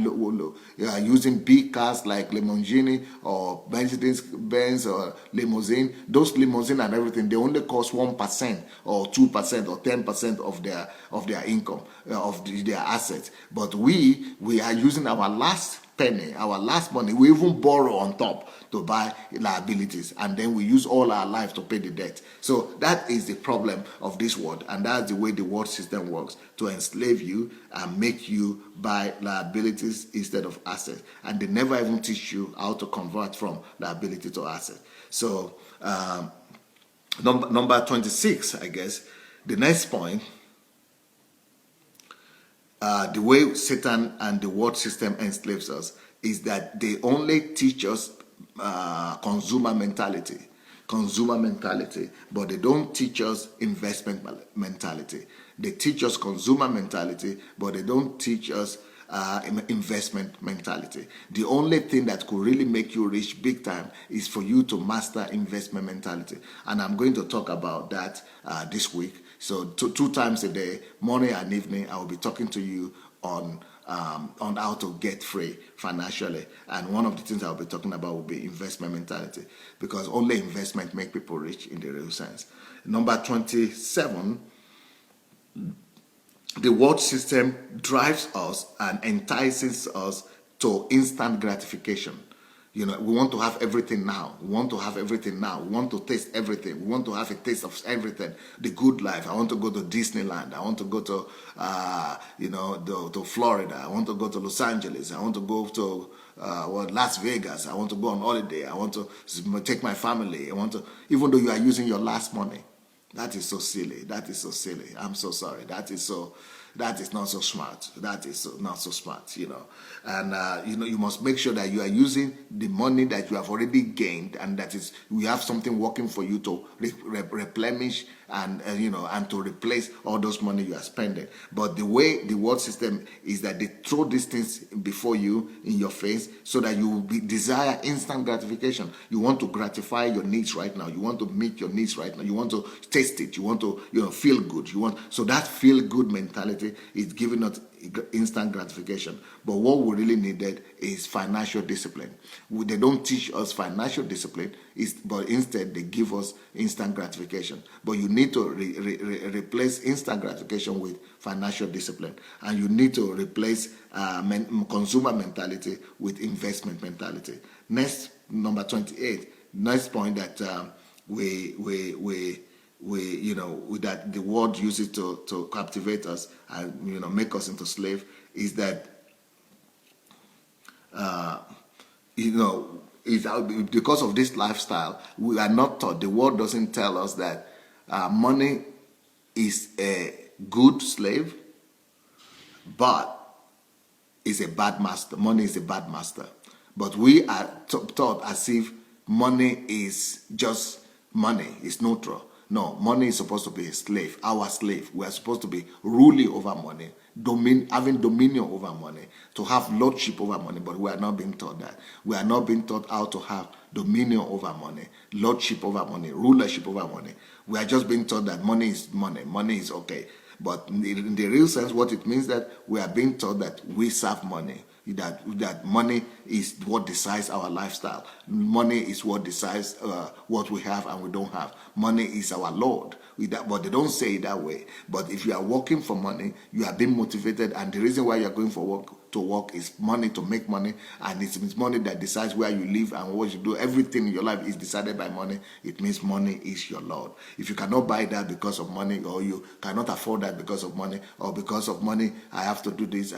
using big cars like Lamborghini or Benz or limousine, those limousine and everything, they only cost 1% or 2% or 10% of their income, of their assets. But we are using our last penny, our last money. We even borrow on top to buy liabilities, and then we use all our life to pay the debt. So that is the problem of this world, and that's the way the world system works, to enslave you and make you buy liabilities instead of assets. And they never even teach you how to convert from liability to asset. So number 26, I guess, the next point. The way Satan and the world system enslaves us is that they only teach us consumer mentality, but they don't teach us investment mentality. They teach us consumer mentality, but they don't teach us investment mentality. The only thing that could really make you rich big time is for you to master investment mentality, and I'm going to talk about that this week. So two times a day, morning and evening, I will be talking to you on how to get free financially. And one of the things I'll be talking about will be investment mentality, because only investment make people rich in the real sense. Number 27, the world system drives us and entices us to instant gratification. We want to have everything now. We want to taste everything. We want to have a taste of everything. The good life. I want to go to Disneyland. I want to go to, to Florida. I want to go to Los Angeles. I want to go to Las Vegas. I want to go on holiday. I want to take my family. Even though you are using your last money. That is so silly. That is so silly. I'm so sorry. That is not so smart. That is not so smart, And you must make sure that you are using the money that you have already gained, and that is we have something working for you to replenish and and to replace all those money you are spending. But the way the world system is that they throw these things before you in your face, so that you desire instant gratification. You want to gratify your needs right now. You want to meet your needs right now. You want to taste it. You want to feel good. So that feel good mentality is giving us instant gratification. But what we really needed is financial discipline. They don't teach us financial discipline, but instead they give us instant gratification. But you need to replace instant gratification with financial discipline, and you need to replace consumer mentality with investment mentality. Next, number 28. Next point that that the world uses to captivate us and make us into slave is that because of this lifestyle, we are not taught. The world doesn't tell us that money is a good slave, but is a bad master. Money is a bad master. But we are taught as if money is just money. It's neutral. No, money is supposed to be a slave, our slave. We are supposed to be ruling over money, having dominion over money, to have lordship over money. But we are not being taught that. We are not being taught how to have dominion over money, lordship over money, rulership over money. We are just being taught that money is money. Money is okay. But in the real sense, what it means that we are being taught that we serve money. That money is what decides our lifestyle. Money is what decides what we have and we don't have. Money is our Lord. But they don't say it that way. But if you are working for money, you are being motivated, and the reason why you are going to work is money, to make money, and it's money that decides where you live and what you do. Everything in your life is decided by money. It means money is your Lord. If you cannot buy that because of money, or you cannot afford that because of money, or because of money, I have to do this,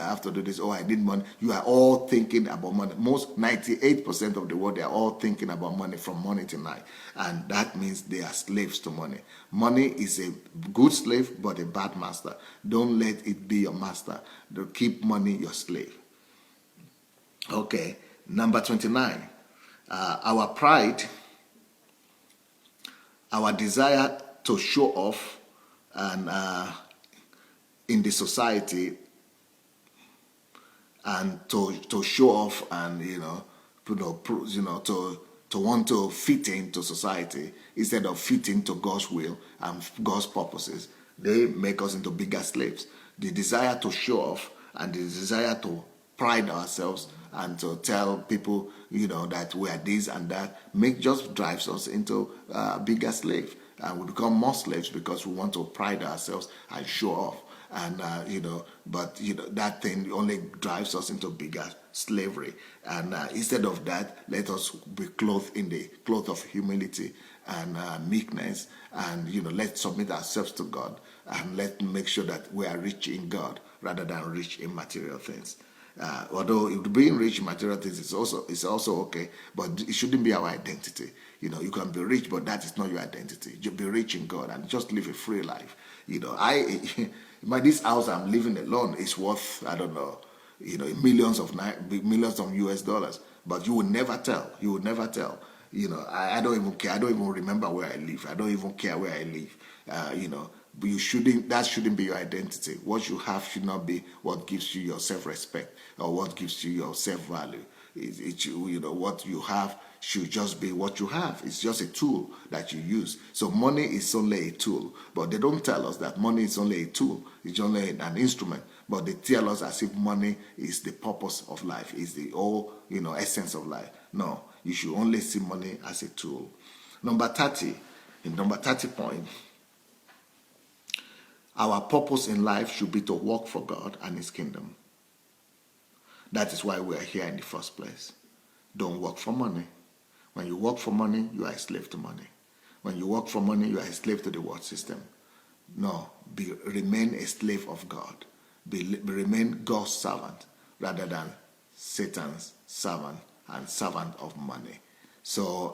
or I need money, you are all thinking about money. Most 98% of the world, they are all thinking about money from morning to night, and that means they are slaves to money. Money is a good slave, but a bad master. Don't let it be your master. Keep money your slave. Okay, number 29. Our pride, our desire to show off and in the society, and to show off and to want to fit into society instead of fit into God's will and God's purposes. They make us into bigger slaves. The desire to show off and the desire to pride ourselves and to tell people, that we are this and that, just drives us into bigger slaves. And we become more slaves because we want to pride ourselves and show off. And, that thing only drives us into bigger slavery. And instead of that, let us be clothed in the cloth of humility and meekness. And, let's submit ourselves to God. And let's make sure that we are rich in God rather than rich in material things. Although being rich in material things is also okay, but it shouldn't be our identity. You can be rich, but that is not your identity. You be rich in God and just live a free life. This house I'm living alone is worth, I don't know, millions of US dollars. But you will never tell. You will never tell. I don't even care. I don't even remember where I live. I don't even care where I live. But that shouldn't be your identity. What you have should not be what gives you your self-respect or what gives you your self-value. What you have should just be what you have. It's just a tool that you use. So money is only a tool. But they don't tell us that money is only a tool. It's only an instrument. But they tell us as if money is the purpose of life, is the whole, essence of life. No, you should only see money as a tool. Number 30 point, our purpose in life should be to work for God and His kingdom. That is why we are here in the first place. Don't work for money. When you work for money, you are a slave to money. When you work for money, you are a slave to the world system. No, remain a slave of God. Remain God's servant rather than Satan's servant and servant of money. So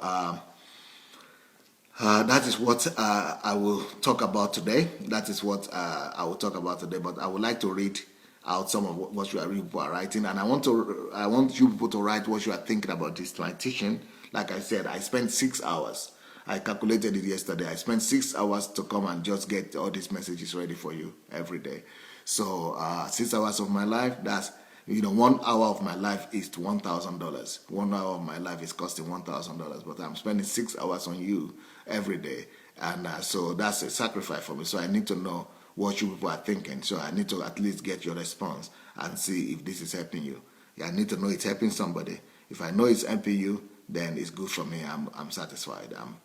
That is what I will talk about today. That is what I will talk about today. But I would like to read out some of what you are writing, and I want you people to write what you are thinking about this my teaching. Like I said, I spent 6 hours. I calculated it yesterday. I spent 6 hours to come and just get all these messages ready for you every day. So 6 hours of my life. That's 1 hour of my life is $1,000. 1 hour of my life is costing $1,000, but I'm spending 6 hours on you every day, and so that's a sacrifice for me. So I need to know what you people are thinking. So I need to at least get your response and see if this is helping you. I need to know it's helping somebody. If I know it's helping you, then it's good for me. I'm satisfied. I'm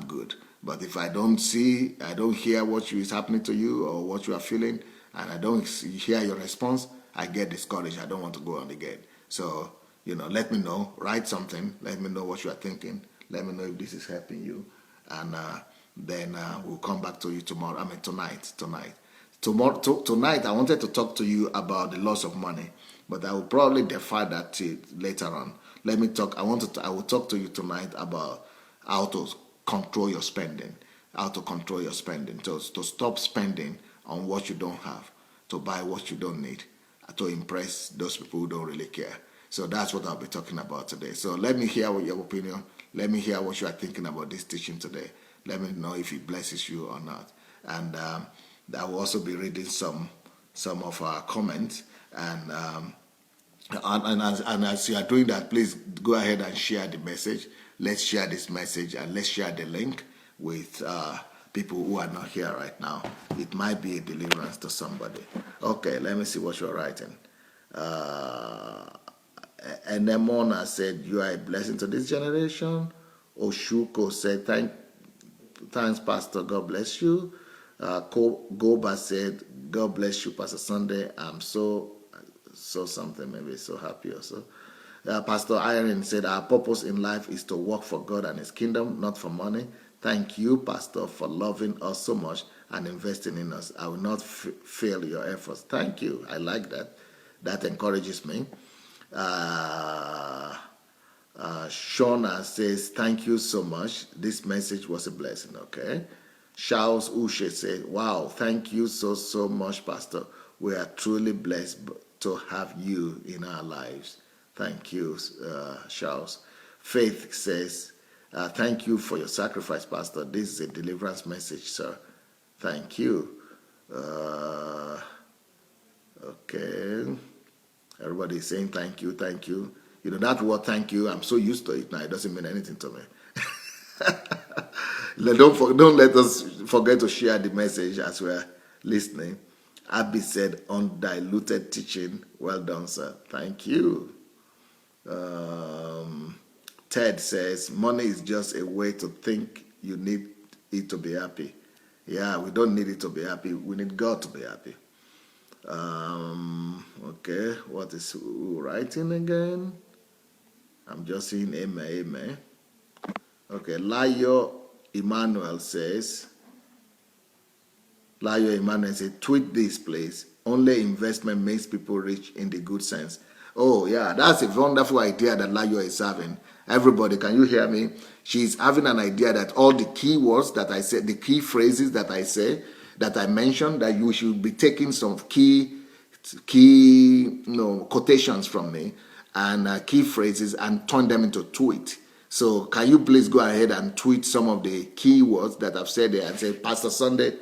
good. But if I don't hear what is happening to you or what you are feeling, and I don't hear your response, I get discouraged. I don't want to go on again. So, let me know. Write something. Let me know what you are thinking. Let me know if this is helping you. And then we'll come back to you tomorrow. Tonight. Tonight, I wanted to talk to you about the loss of money, but I will probably defer that to later on. Let me talk. I will talk to you tonight about how to control your spending. How to control your spending. To stop spending on what you don't have, to buy what you don't need, to impress those people who don't really care. So that's what I'll be talking about today. So let me hear your opinion. Let me hear what you are thinking about this teaching today. Let me know if it blesses you or not. And I will also be reading some of our comments. And as you are doing that, please go ahead and share the message. Let's share this message and let's share the link with people who are not here right now. It might be a deliverance to somebody. Okay, let me see what you're writing. And then Mona said, "You are a blessing to this generation." Oshuko said, "Thanks, Pastor. God bless you." Goba said, "God bless you, Pastor Sunday. I'm so something, maybe so happy also." Pastor Irene said, "Our purpose in life is to work for God and His kingdom, not for money. Thank you, Pastor, for loving us so much and investing in us. I will not fail your efforts." Thank you. I like that. That encourages me. Shona says, "Thank you so much. This message was a blessing." Okay. Charles Ushe said, "Wow, thank you so much, Pastor. We are truly blessed to have you in our lives." Thank you, Charles. Faith says, "Thank you for your sacrifice, Pastor. This is a deliverance message, sir." Thank you. Okay. Everybody is saying thank you, thank you. That word thank you, I'm so used to it now. It doesn't mean anything to me. Don't let us forget to share the message as we're listening. Abby said, "Undiluted teaching. Well done, sir." Thank you. Ted says, "Money is just a way to think you need it to be happy." Yeah, we don't need it to be happy. We need God to be happy. Okay, what is writing again? I'm just seeing amen. Okay, Layo Emmanuel says, "Tweet this, please. Only investment makes people rich in the good sense." Oh, yeah, that's a wonderful idea that Layo is having. Everybody, can you hear me? She's having an idea that all the key words that I said, the key phrases that I say, that I mentioned, that you should be taking some key quotations from me and key phrases and turn them into tweet. So can you please go ahead and tweet some of the key words that I've said there and say, "Pastor Sunday,"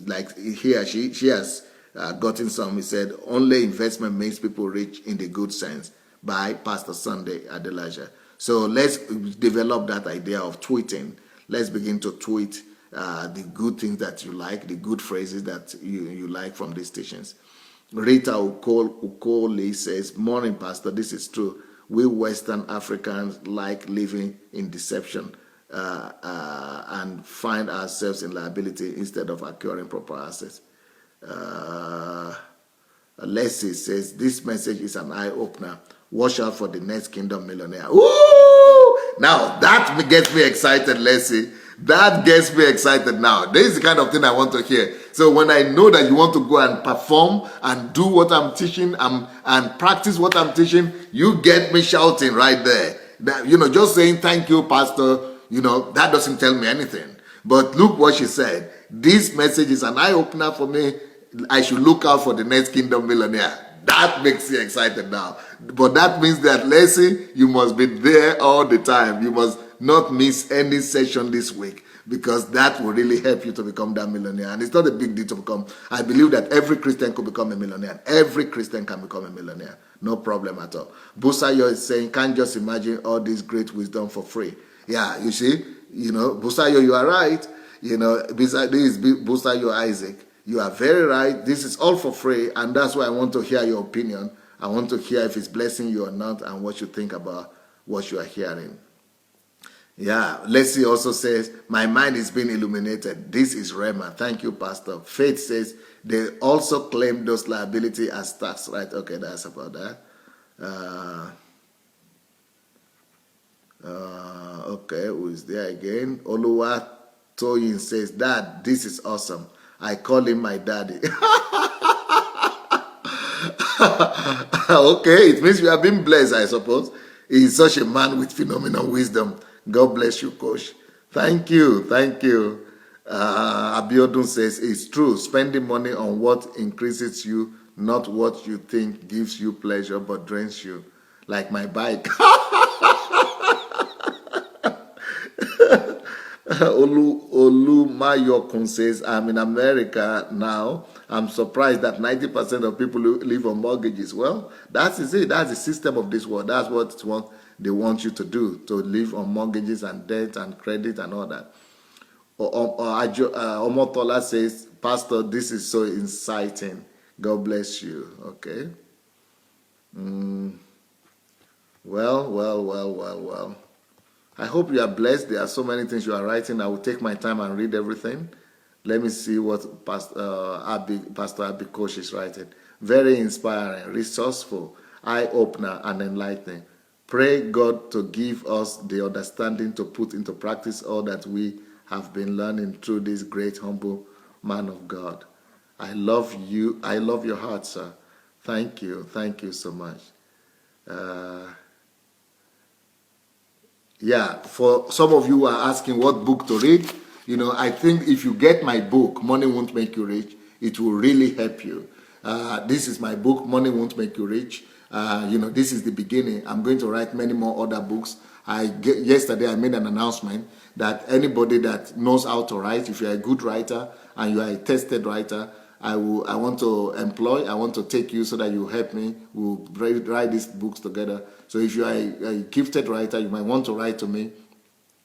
like here, she has gotten some. He said, "Only investment makes people rich in the good sense," by Pastor Sunday Adelaja. So let's develop that idea of tweeting. Let's begin to tweet the good things that you like, the good phrases that you like from these stations. Rita Ukoli says, "Morning, Pastor. This is true. We Western Africans like living in deception and find ourselves in liability instead of acquiring proper assets." Leslie says, "This message is an eye-opener. Watch out for the next kingdom millionaire." Woo! Now, that gets me excited, Leslie. That gets me excited now. This is the kind of thing I want to hear. So when I know that you want to go and perform and do what I'm teaching and practice what I'm teaching, you get me shouting right there. That, just saying, "Thank you, Pastor. that doesn't tell me anything. But look what she said. This message is an eye-opener for me. I should look out for the next Kingdom Millionaire. That makes you excited now. But that means that, Lacey, you must be there all the time. You must not miss any session this week, because that will really help you to become that millionaire. And it's not a big deal to become. I believe that every Christian could become a millionaire. Every Christian can become a millionaire. No problem at all. Busayo is saying, can't just imagine all this great wisdom for free. Yeah, you see, Busayo, you are right. This is Busayo Isaac. You are very right. This is all for free, and that's why I want to hear your opinion. I want to hear if it's blessing you or not, and what you think about what you are hearing. Yeah, Leslie also says, my mind is being illuminated. This is Rema. Thank you, Pastor. Faith says, they also claim those liability as tax, right? Okay, that's about that. Okay, who is there again? Oluwa Toyin says, Dad, this is awesome. I call him my daddy. Okay, it means you have been blessed, I suppose. He is such a man with phenomenal wisdom. God bless you, Coach. Thank you. Abiodun says, it's true. Spending money on what increases you, not what you think gives you pleasure but drains you. Like my bike. Olumayokun says, I'm in America now. I'm surprised that 90% of people live on mortgages. Well, that's it. That's the system of this world. That's what they want you to do, to live on mortgages and debt and credit and all that. Omotola says, Pastor, this is so inciting. God bless you. Okay. Well. I hope you are blessed. There are so many things you are writing. I will take my time and read everything. Let me see what Pastor Abby Coach is writing. Very inspiring, resourceful, eye-opener, and enlightening. Pray God to give us the understanding to put into practice all that we have been learning through this great, humble man of God. I love you. I love your heart, sir. Thank you. Thank you so much. Yeah, for some of you who are asking what book to read, I think if you get my book, Money Won't Make You Rich, it will really help you. This is my book, Money Won't Make You Rich. This is the beginning. I'm going to write many more other books. Yesterday I made an announcement that anybody that knows how to write, if you're a good writer and you are a tested writer, I want to take you so that you help me. We'll write these books together. So if you are a gifted writer, you might want to write to me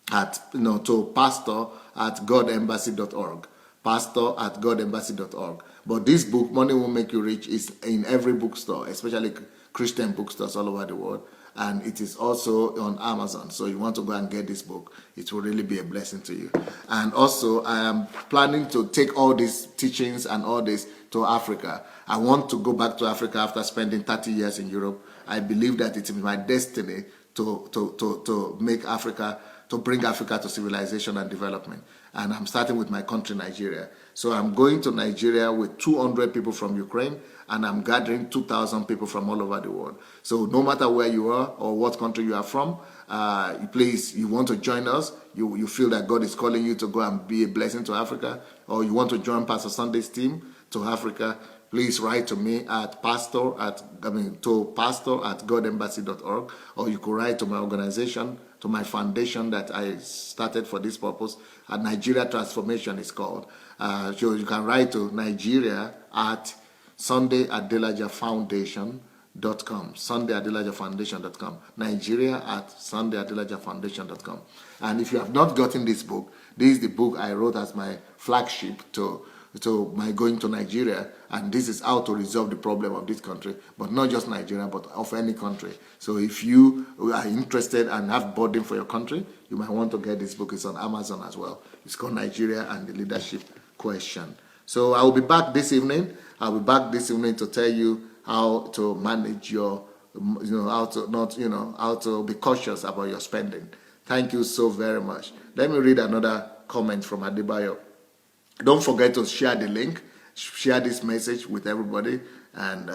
to pastor@godembassy.org. pastor@godembassy.org. But this book, Money Won't Make You Rich, is in every bookstore, especially Christian bookstores all over the world. And it is also on Amazon. So you want to go and get this book. It will really be a blessing to you. And also, I am planning to take all these teachings and all this to Africa. I want to go back to Africa after spending 30 years in Europe. I believe that it is my destiny to make Africa, to bring Africa to civilization and development. And I'm starting with my country, Nigeria. So I'm going to Nigeria with 200 people from Ukraine, and I'm gathering 2,000 people from all over the world. So no matter where you are or what country you are from, please, you want to join us, you feel that God is calling you to go and be a blessing to Africa, or you want to join Pastor Sunday's team to Africa, please write to me at pastor@godembassy.org, or you could write to my organization, to my foundation that I started for this purpose. Nigeria Transformation is called. So you can write to Nigeria at SundayAdelajaFoundation.com. SundayAdelajaFoundation.com. Nigeria at SundayAdelajaFoundation.com. And if you have not gotten this book, this is the book I wrote as my flagship to my going to Nigeria, and this is how to resolve the problem of this country, but not just Nigeria, but of any country. So if you are interested and have burden for your country, you might want to get this book. It's on Amazon as well. It's called Nigeria and the Leadership Question. So I will be back this evening. I'll be back this evening to tell you how to manage your, how to be cautious about your spending. Thank you so very much. Let me read another comment from Adebayo. Don't forget to share the link, share this message with everybody, and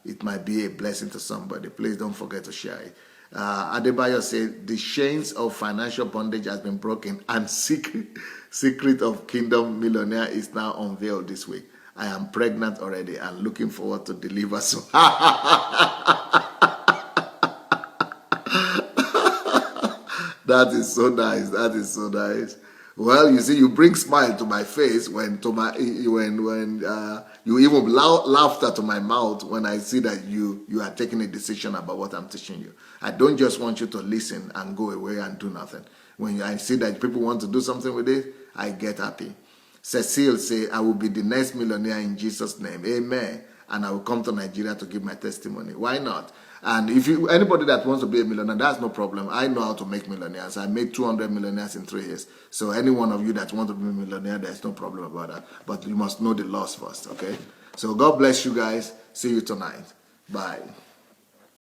it might be a blessing to somebody. Please don't forget to share it. Adebayo said, the chains of financial bondage has been broken and secret of kingdom millionaire is now unveiled this week. I am pregnant already and looking forward to deliver soon. That is so nice. That is so nice. Well, you see, you bring smile to my face when you even laughter to my mouth when I see that you are taking a decision about what I'm teaching you. I don't just want you to listen and go away and do nothing. When I see that people want to do something with it, I get happy. Cecile say, I will be the next millionaire in Jesus' name. Amen. And I will come to Nigeria to give my testimony. Why not? And if anybody that wants to be a millionaire, that's no problem. I know how to make millionaires. I made 200 millionaires in 3 years. So any one of you that want to be a millionaire, there's no problem about that. But you must know the laws first, okay? So God bless you guys. See you tonight. Bye.